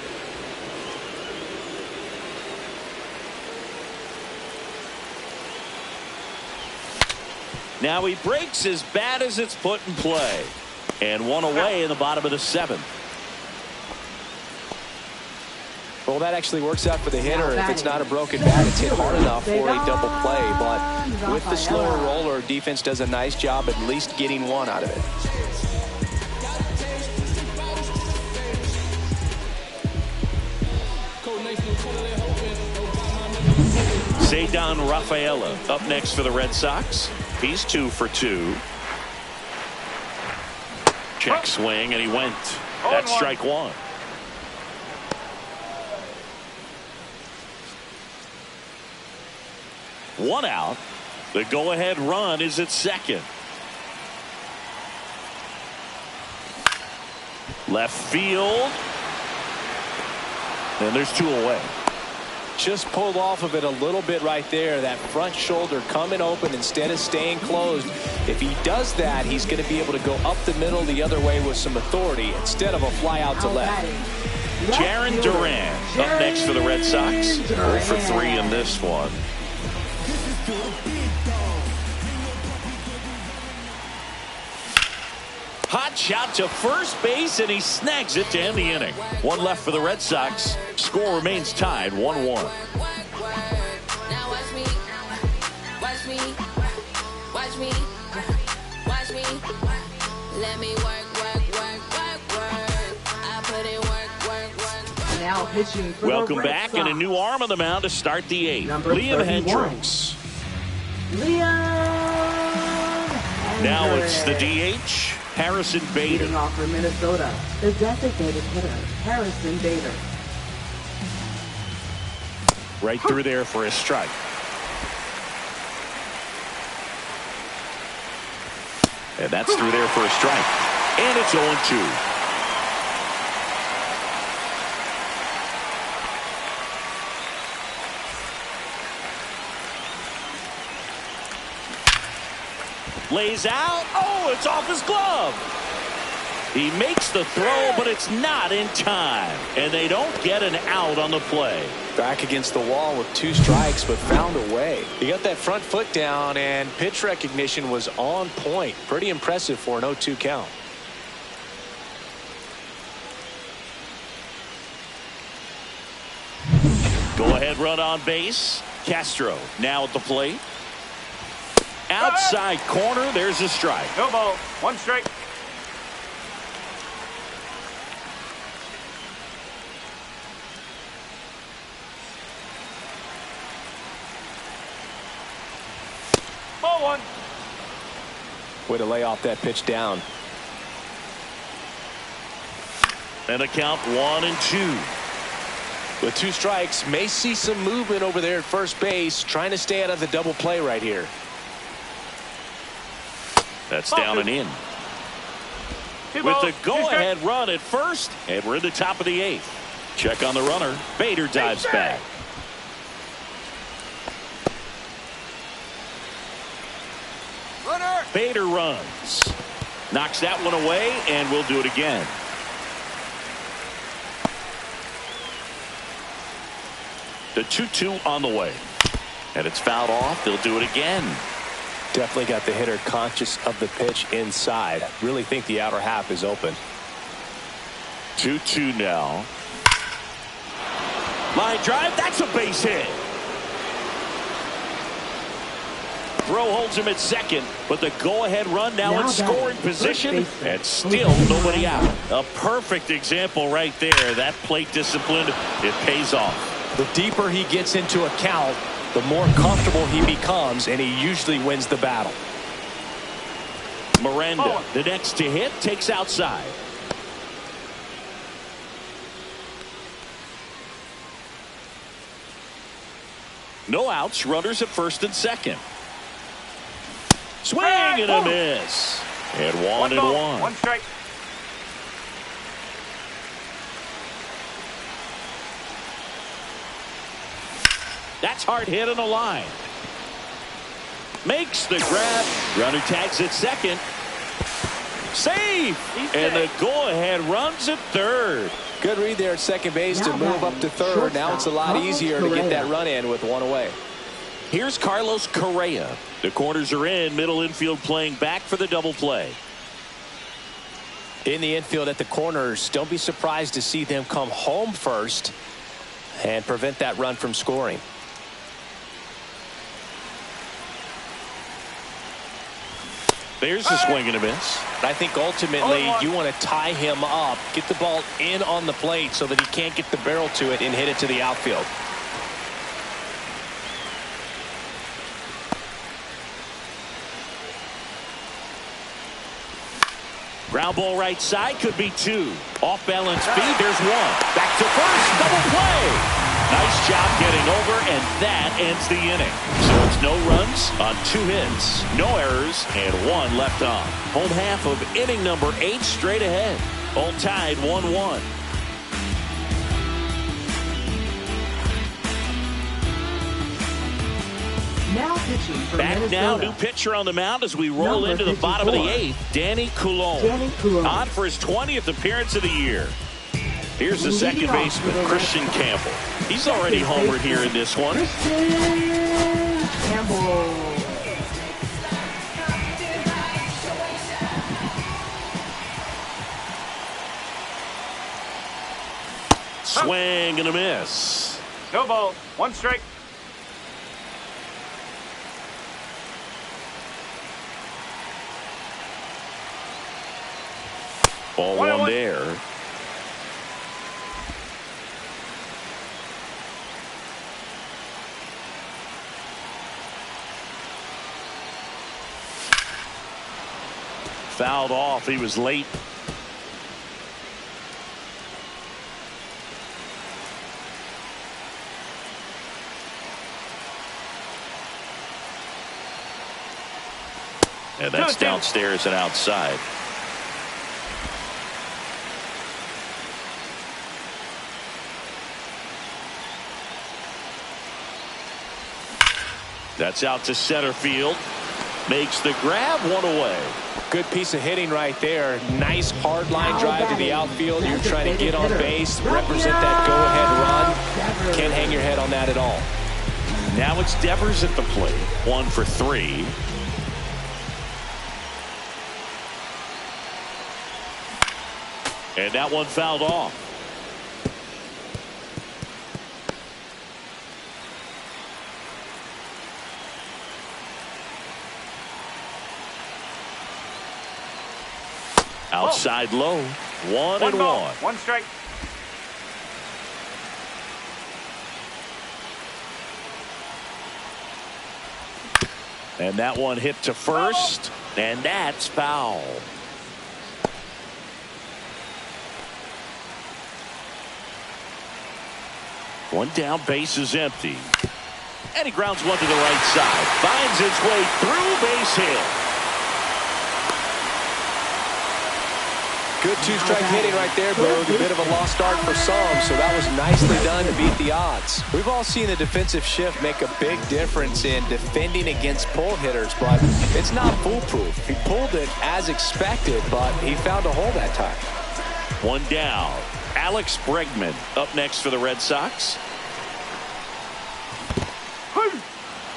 Now he breaks as bad as it's put in play. And 1 away in the bottom of the 7th. Well, that actually works out for the hitter. If it's not a broken bat, it's hit hard enough for a double play. But with the slower roller, defense does a nice job at least getting 1 out of it. Cedar Rafaela up next for the Red Sox. He's 2 for 2. Check swing, and he went. That's strike one. One out. The go-ahead run is at second. Left field. And there's two away. Just pulled off of it a little bit right there. That front shoulder coming open instead of staying closed. If he does that, he's going to be able to go up the middle the other way with some authority instead of a fly out to left. Jaron Duran up next for the Red Sox. 0 for 3 in this one. Hot shot to first base, and he snags it to end the inning. One left for the Red Sox. Score remains tied 1-1. Now watch me. Let me work. I put in work. Now pitching for Welcome the Red back, Sox. and a new arm on the mound to start the eighth. Liam Hendricks. Now it's the DH, Harrison Bader. Leading off for Minnesota, the designated hitter, Harrison Bader. Right through there for a strike. And that's through there for a strike. And it's 0-2. Lays out. Oh, it's off his glove. He makes the throw, but it's not in time. And they don't get an out on the play. Back against the wall with 2 strikes, but found a way. He got that front foot down, and pitch recognition was on point. Pretty impressive for an 0-2 count. Go-ahead run on base. Castro now at the plate. Outside corner, there's a strike. No ball, 1 strike. Ball 1. Way to lay off that pitch down. And a count 1-2. With 2 strikes, may see some movement over there at first base, trying to stay out of the double play right here. That's down and in. With the go-ahead run at first, and we're in the top of the 8th. Check on the runner. Bader dives back. Runner. Bader runs. Knocks that one away, and we'll do it again. The 2-2 on the way. And it's fouled off. They'll do it again. Definitely got the hitter conscious of the pitch inside. Really think the outer half is open. 2-2 now. Line drive. That's a base hit. Throw holds him at second, but the go-ahead run now in scoring position, and still nobody out. A perfect example right there. That plate discipline, it pays off. The deeper he gets into a count, the more comfortable he becomes, and he usually wins the battle. Miranda, the next to hit, takes outside. No outs, runners at first and second. Swing and a miss. And 1-1. 1 strike. That's hard hit on the line. Makes the grab. Runner tags at second. Save. And the go-ahead runs at third. Good read there at second base to move up to third. Now it's a lot easier to get that run in with 1 away. Here's Carlos Correa. The corners are in. Middle infield playing back for the double play. In the infield at the corners, don't be surprised to see them come home first and prevent that run from scoring. There's a swing and a miss. I think ultimately you want to tie him up, get the ball in on the plate so that he can't get the barrel to it and hit it to the outfield. Ground ball right side, could be two. Off balance feed, there's one. Back to first, double play. Nice job getting over, and that ends the inning. So it's no runs on 2 hits, no errors, and 1 left on. Home half of inning number 8 straight ahead. All tied 1-1. Now pitching for Back Minnesota. now, new pitcher on the mound as we roll Number into the bottom of the 54. 8th. Danny Coulombe. Danny Coulombe. On for his 20th appearance of the year. Here's the second baseman, Christian Campbell. He's already homered here in this one. Christian Campbell. Swing and a miss. No ball. 1 strike. Ball 1 there. Fouled off. He was late. And that's downstairs and outside. That's out to center field. Makes the grab, 1 away. Good piece of hitting right there. Nice hard line drive to the outfield. You're trying to get on base, represent that go-ahead run. Can't hang your head on that at all. Now it's Devers at the plate. 1 for 3. And that one fouled off. Outside low. 1-1. 1 strike. And that one hit to first. And that's foul. One down, base is empty. And he grounds one to the right side. Finds its way through, base hit. Good 2-strike hitting right there, Boog. A bit of a lost start for some, so that was nicely done to beat the odds. We've all seen the defensive shift make a big difference in defending against pull hitters, but it's not foolproof. He pulled it as expected, but he found a hole that time. 1 down. Alex Bregman up next for the Red Sox.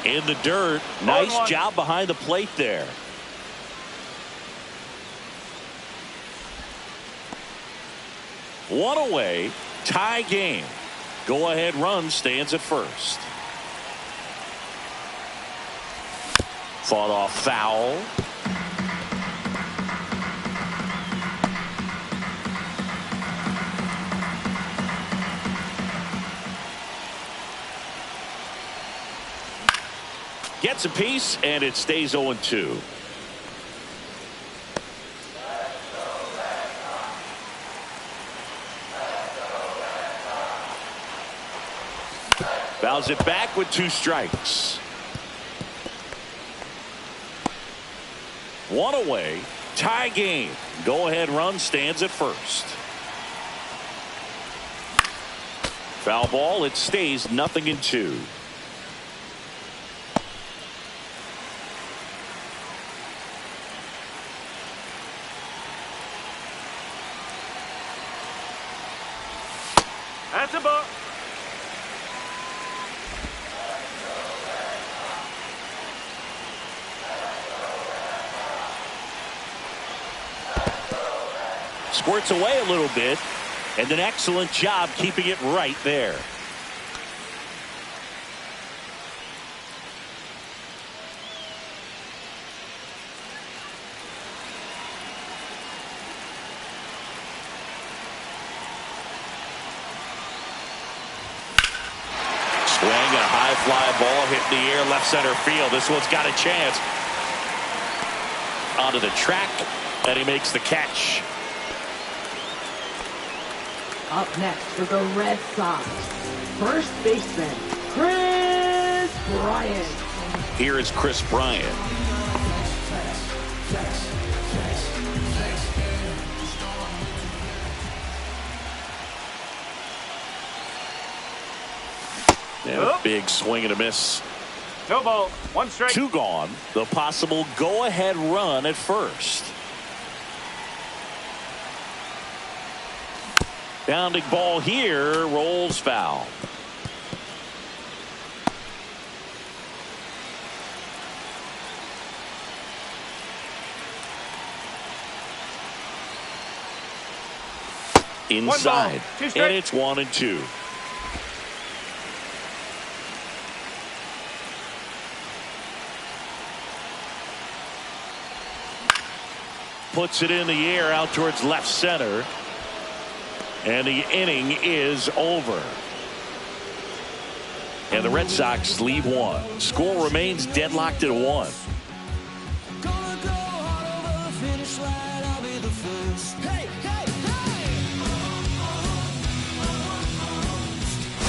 In the dirt. Nice job behind the plate there. One away. Tie game. Go ahead run stands at first. Fought off foul. Gets a piece, and it stays 0-2. Fouls it back with 2 strikes. 1 away. Tie game. Go ahead run stands at first. Foul ball. It stays 0-2. That's a ball. Squirts away a little bit, and an excellent job keeping it right there. Swing and a high fly ball hit in the air left center field. This one's got a chance. Onto the track And he makes the catch. Up next for the Red Sox, first baseman, Chris Bryant. Here is Chris Bryant. And a big swing and a miss. No ball. 1 strike. 2 gone. The possible go-ahead run at first. Bounding ball here, rolls foul. Inside, and it's 1-2. Puts it in the air out towards left center. And the inning is over. And the Red Sox leave 1. Score remains deadlocked at 1.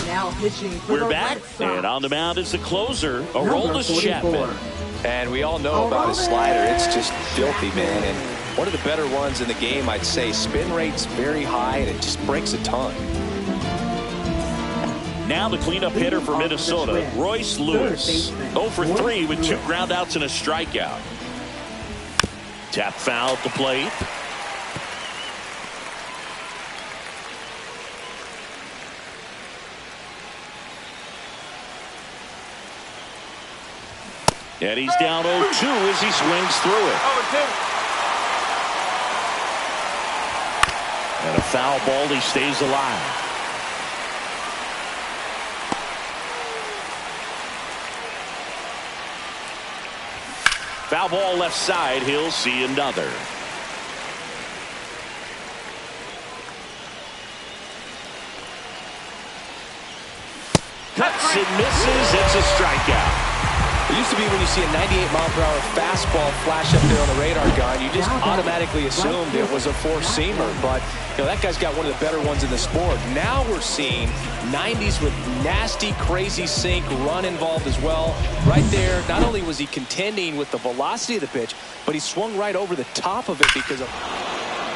Now pitching for We're the back, Red Sox. and on the mound is the closer, Aroldis Chapman. And we all know about his slider. It's just filthy, man. And one of the better ones in the game, I'd say. Spin rate's very high, and it just breaks a ton. Now the cleanup hitter for Minnesota, Royce Lewis. 0 for 3 with 2 groundouts and a strikeout. Tap foul at the plate. And he's down 0-2 as he swings through it. 0-2. And a foul ball, he stays alive. Foul ball left side, he'll see another. Cuts and misses, it's a strikeout. It used to be when you see a 98-mile-per-hour fastball flash up there on the radar gun, you just automatically assumed it was a four-seamer. But you know, that guy's got one of the better ones in the sport. Now we're seeing 90s with nasty, crazy sink, run involved as well. Right there, not only was he contending with the velocity of the pitch, but he swung right over the top of it because of...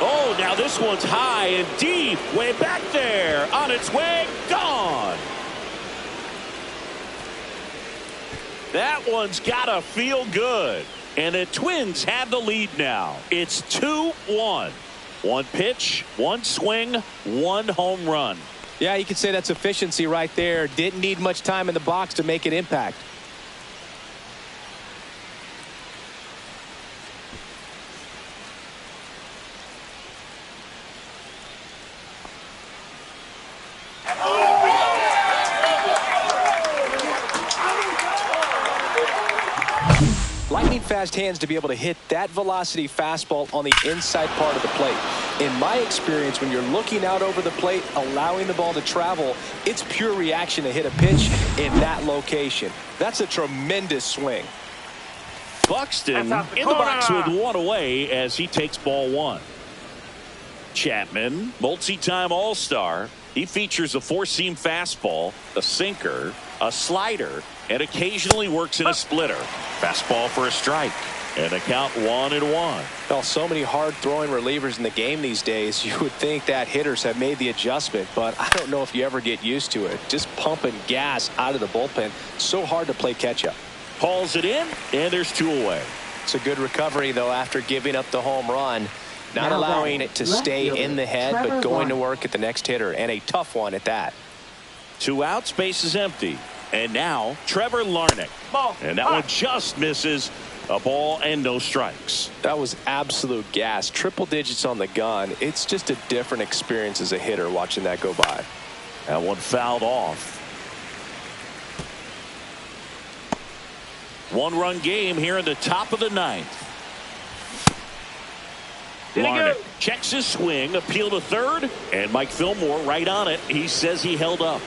Oh, now this one's high and deep, way back there, on its way, gone. That one's gotta feel good. And the Twins have the lead now. It's 2-1. 1 pitch, 1 swing, 1 home run. Yeah, you could say that's efficiency right there. Didn't need much time in the box to make an impact. Lightning fast hands to be able to hit that velocity fastball on the inside part of the plate. In my experience, when you're looking out over the plate, allowing the ball to travel, it's pure reaction to hit a pitch in that location. That's a tremendous swing. Buxton in the box with 1 away as he takes ball 1. Chapman, multi-time All-Star. He features a 4-seam fastball, a sinker, a slider, and occasionally works in a splitter. Fastball for a strike. And a count 1-1. Well, so many hard-throwing relievers in the game these days, you would think that hitters have made the adjustment, but I don't know if you ever get used to it. Just pumping gas out of the bullpen. So hard to play catch-up. Hauls it in, and there's 2 away. It's a good recovery, though, after giving up the home run. Not allowing it to stay in the head, but going to work at the next hitter, and a tough one at that. 2 outs, base is empty. And now, Trevor Larnach. And that one just misses. A ball and no strikes. That was absolute gas. Triple digits on the gun. It's just a different experience as a hitter watching that go by. That one fouled off. 1-run game here in the top of the 9th. Larnach checks his swing, appeal to third, and Mike Fillmore right on it. He says he held up.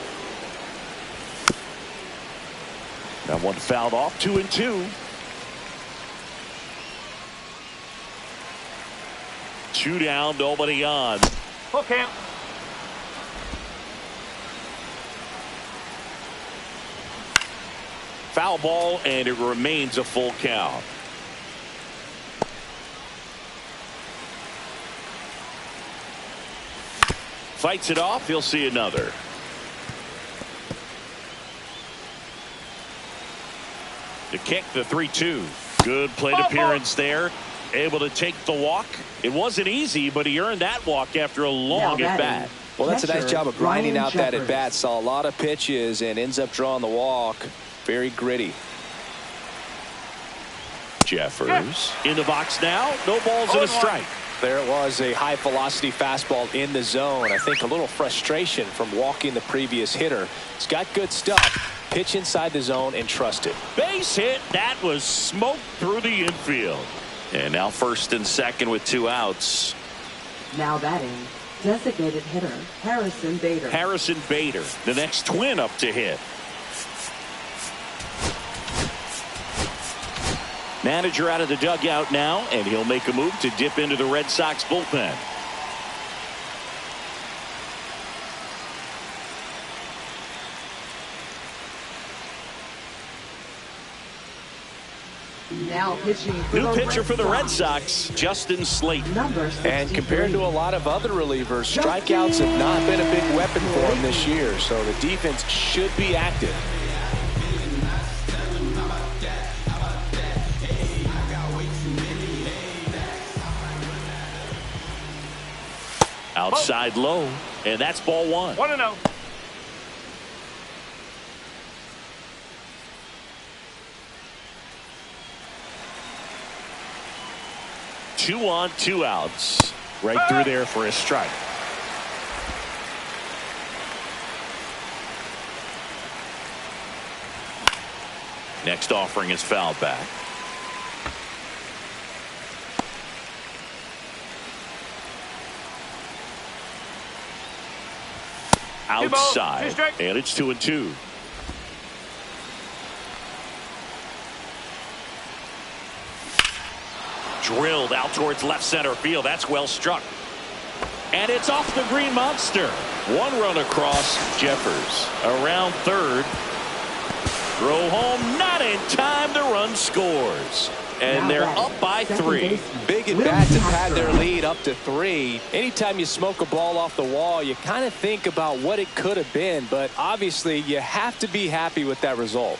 That one fouled off, 2-2. 2 down, nobody on. Full count. Foul ball, and it remains a full count. Fights it off. He'll see another. To kick the 3-2. Good plate appearance there. Able to take the walk. It wasn't easy, but he earned that walk after a long at bat. Well, that's a nice job of grinding out that at bat. Saw a lot of pitches and ends up drawing the walk. Very gritty. Jeffers in the box now. No balls and a strike. There it was, a high velocity fastball in the zone. I think a little frustration from walking the previous hitter. He's got good stuff. Pitch inside the zone and trust it. Base hit. That was smoked through the infield. And now first and second with 2 outs. Now batting, designated hitter Harrison Bader. Harrison Bader, the next twin up to hit. Manager out of the dugout now, and he'll make a move to dip into the Red Sox bullpen. Now pitching for New pitcher for the Red Sox, Justin Slayton. And compared to a lot of other relievers, strikeouts have not been a big weapon for him this year, so the defense should be active. Outside low, and that's ball 1. 1-0. Two on, 2 outs. Right through there for a strike. Next offering is fouled back. Outside, and it's 2-2. Drilled out towards left center field. That's well struck. And it's off the green monster. 1 run across. Jeffers around third. Throw home, not in time. The run scores. And they're up by 3. Big at bats have had their lead up to 3. Anytime you smoke a ball off the wall, you kind of think about what it could have been, but obviously you have to be happy with that result.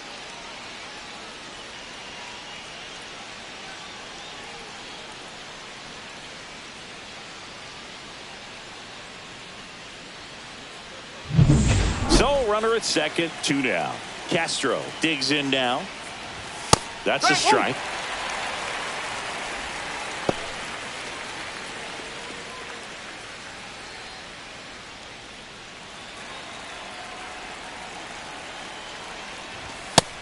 So runner at second, 2 down. Castro digs in now. That's a strike.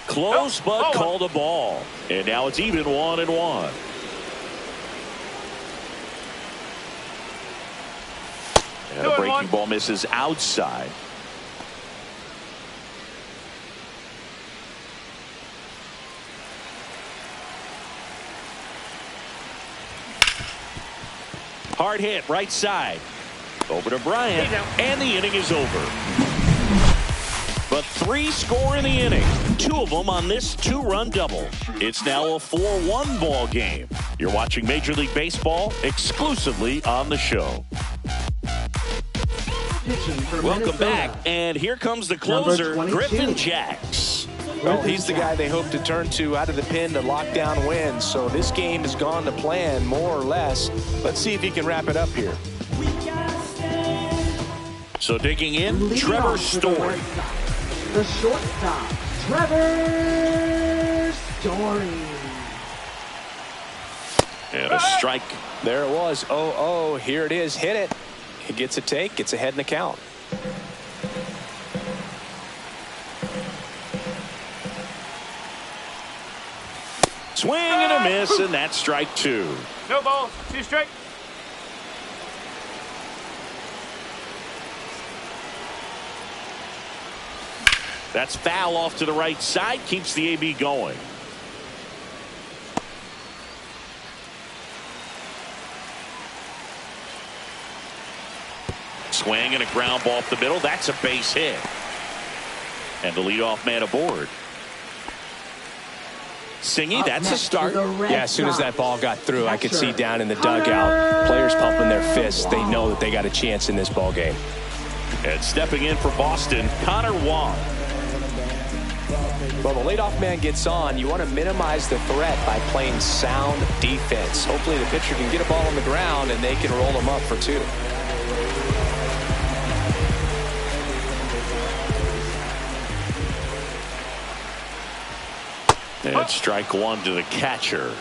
Close, but called a ball. And now it's even 1-1. And a breaking ball misses outside. Hard hit, right side. Over to Bryant, and the inning is over. But 3 score in the inning, 2 of them on this 2-run double. It's now a 4-1 ball game. You're watching Major League Baseball exclusively on the show. Welcome back, and here comes the closer, Griffin Jacks. Well, he's the guy they hope to turn to out of the pen to lock down wins. So this game has gone to plan, more or less. Let's see if he can wrap it up here. So digging in, Trevor Story. The shortstop, Trevor Story. And a strike. There it was. 0-0. Here it is. Hit it. He gets a take. Gets ahead in the count. Swing and a miss, and that's strike 2. No balls, 2 strike. That's foul off to the right side. Keeps the AB going. Swing and a ground ball up the middle. That's a base hit. And the leadoff man aboard. Singy, that's a start. Yeah, as soon as that ball got through, I could see down in the dugout, players pumping their fists. They know that they got a chance in this ball game. And stepping in for Boston, Connor Wong. Well, the leadoff man gets on. You want to minimize the threat by playing sound defense. Hopefully the pitcher can get a ball on the ground and they can roll him up for 2. And strike 1 to the catcher.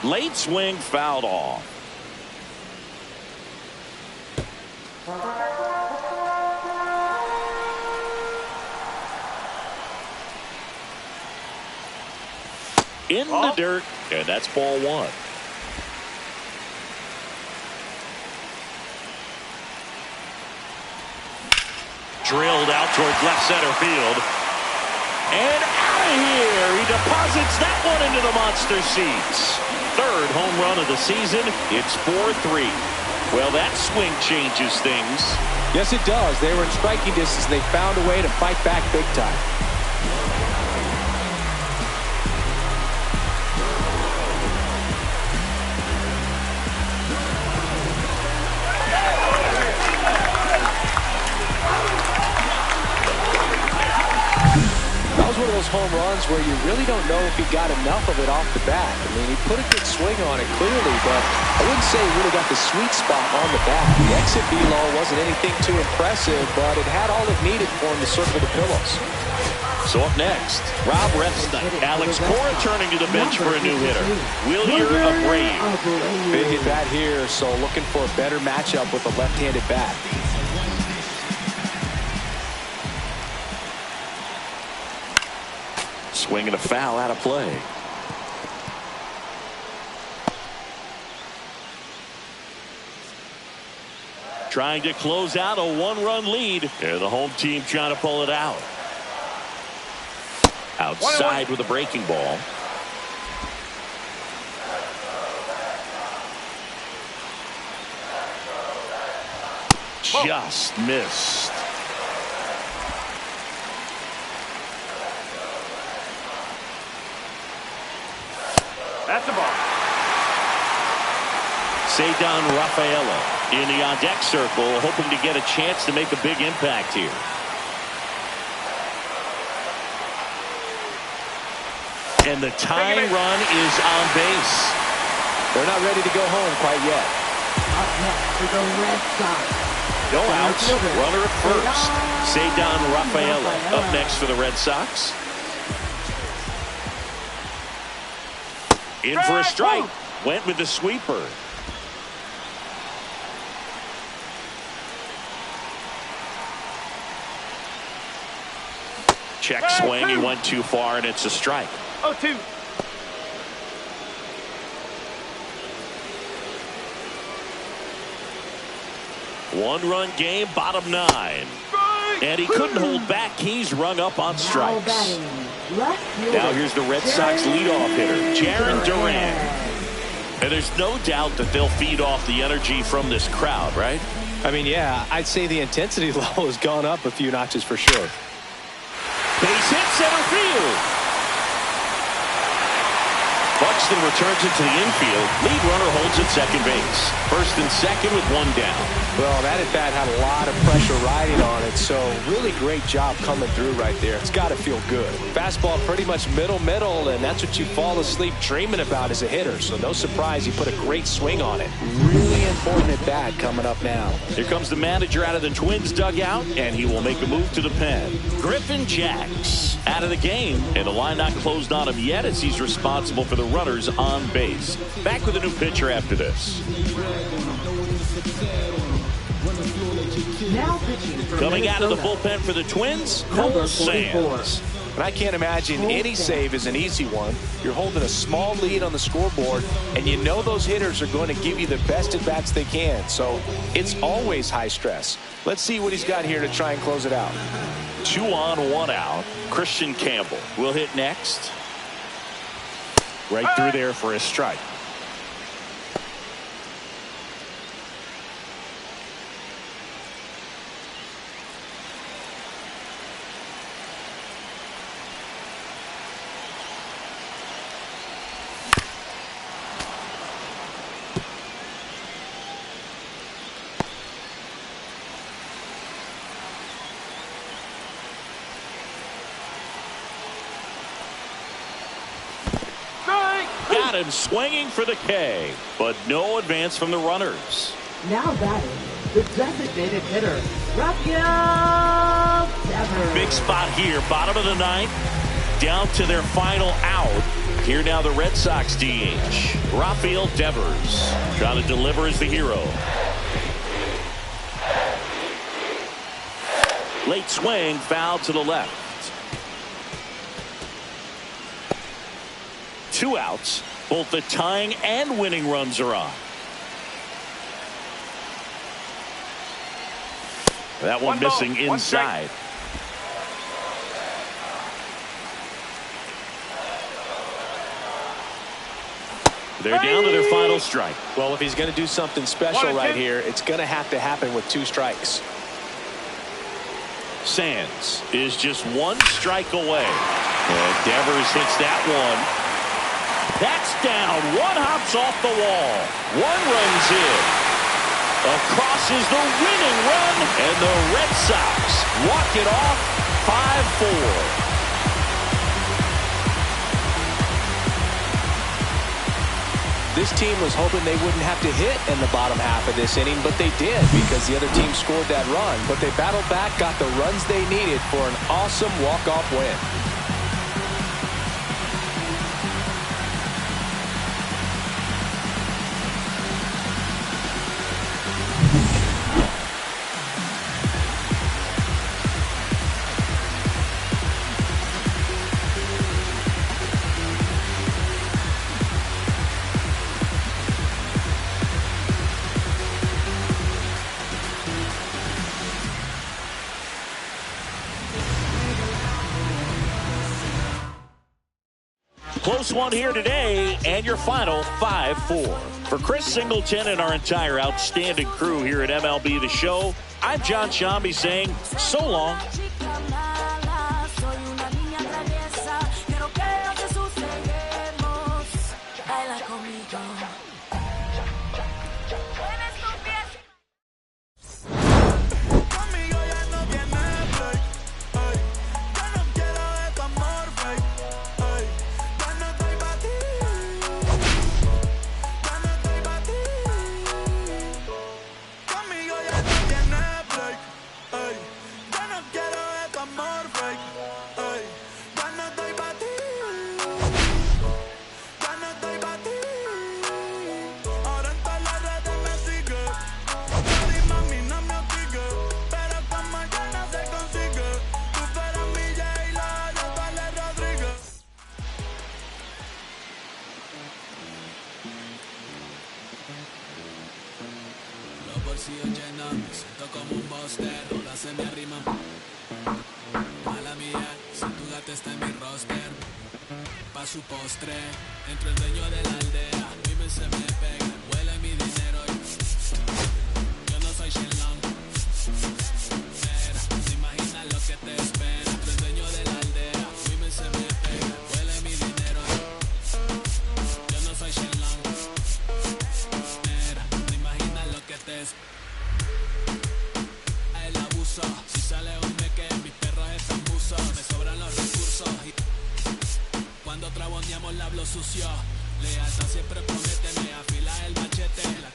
Late swing fouled off. In the dirt, and that's ball 1. Drilled out towards left center field. And out of here. He deposits that one into the monster seats. 3rd home run of the season. It's 4-3. Well, that swing changes things. Yes, it does. They were in striking distance. They found a way to fight back big time. One of those home runs where you really don't know if he got enough of it off the bat. I mean, he put a good swing on it clearly, but I wouldn't say he really got the sweet spot on the bat. The exit velo wasn't anything too impressive, but it had all it needed for him to circle the pillows. So up next, Rob Refsnyk. Alex Cora turning to the bench for a new hitter. Wilyer Abreu. Big at bat here, so looking for a better matchup with a left-handed bat. Swing and a foul out of play. Trying to close out a 1-run lead. They're the home team trying to pull it out. Outside with a breaking ball. Just missed. That's the ball. Ceddanne Rafaela in the on-deck circle, hoping to get a chance to make a big impact here. And the tying run is on base. They're not ready to go home quite yet. Up next for the Red Sox. No outs. Runner at first. Ceddanne Rafaela up next for the Red Sox. In for a strike. Went with the sweeper. Check swing. He went too far, and it's a strike. 0-2. One-run game, bottom 9. And he couldn't hold back. He's rung up on strikes. Now here's the Red Sox leadoff hitter, Jarren Duran. And there's no doubt that they'll feed off the energy from this crowd, right? I mean, yeah, I'd say the intensity level has gone up a few notches for sure. Base hit center field. Buxton returns it to the infield. Lead runner holds at second base. First and second with 1 down. Well, that at bat had a lot of pressure riding on it, so really great job coming through right there. It's got to feel good. Fastball pretty much middle, and that's what you fall asleep dreaming about as a hitter, so no surprise you put a great swing on it. Really important at bat coming up now. Here comes the manager out of the Twins dugout, and he will make a move to the pen. Griffin Jacks out of the game, and the line not closed on him yet as he's responsible for the runners on base. Back with a new pitcher after this. Now pitching for Coming out of the bullpen for the Twins, Cole Sands. And I can't imagine any save is an easy one. You're holding a small lead on the scoreboard, and you know those hitters are going to give you the best at-bats they can. So it's always high stress. Let's see what he's got here to try and close it out. 2 on, 1 out. Christian Campbell will hit next. Right through there for a strike. Got him swinging for the K, but no advance from the runners. Now batting, the designated hitter, Raphael Devers. Big spot here, bottom of the 9th, down to their final out. Here now the Red Sox DH, Raphael Devers, trying to deliver as the hero. Late swing, foul to the left. 2 outs. Both the tying and winning runs are on. That one missing inside. They're down to their final strike. Well, if he's going to do something special right here, it's going to have to happen with 2 strikes. Sands is just 1 strike away. And Devers hits that one. That's down. 1 hops off the wall. 1 runs in. Across is the winning run, and the Red Sox walk it off 5-4. This team was hoping they wouldn't have to hit in the bottom half of this inning, but they did because the other team scored that run. But they battled back, got the runs they needed for an awesome walk-off win. Close one here today, and your final 5-4. For Chris Singleton and our entire outstanding crew here at MLB The Show, I'm John Shambi saying so long. bolsillos llenos, me siento como un buster, todas se me arriman. Mala mía, si tu gata está en mi roster, pa' su postre, entro el dueño de la aldea, vive se me pega, huele mi dinero y yo no soy Shenlong. Mira, te imaginas lo que te espera, entro el dueño de la aldea, vive se me pega, huele mi dinero y yo no soy Shenlong. Mira, te imaginas lo que te espera. El abuso, si sale un meque, mis perros están buzos, me sobran los recursos y cuando traboneamos la hablo sucio. Lealtad siempre promete, me afila el machete.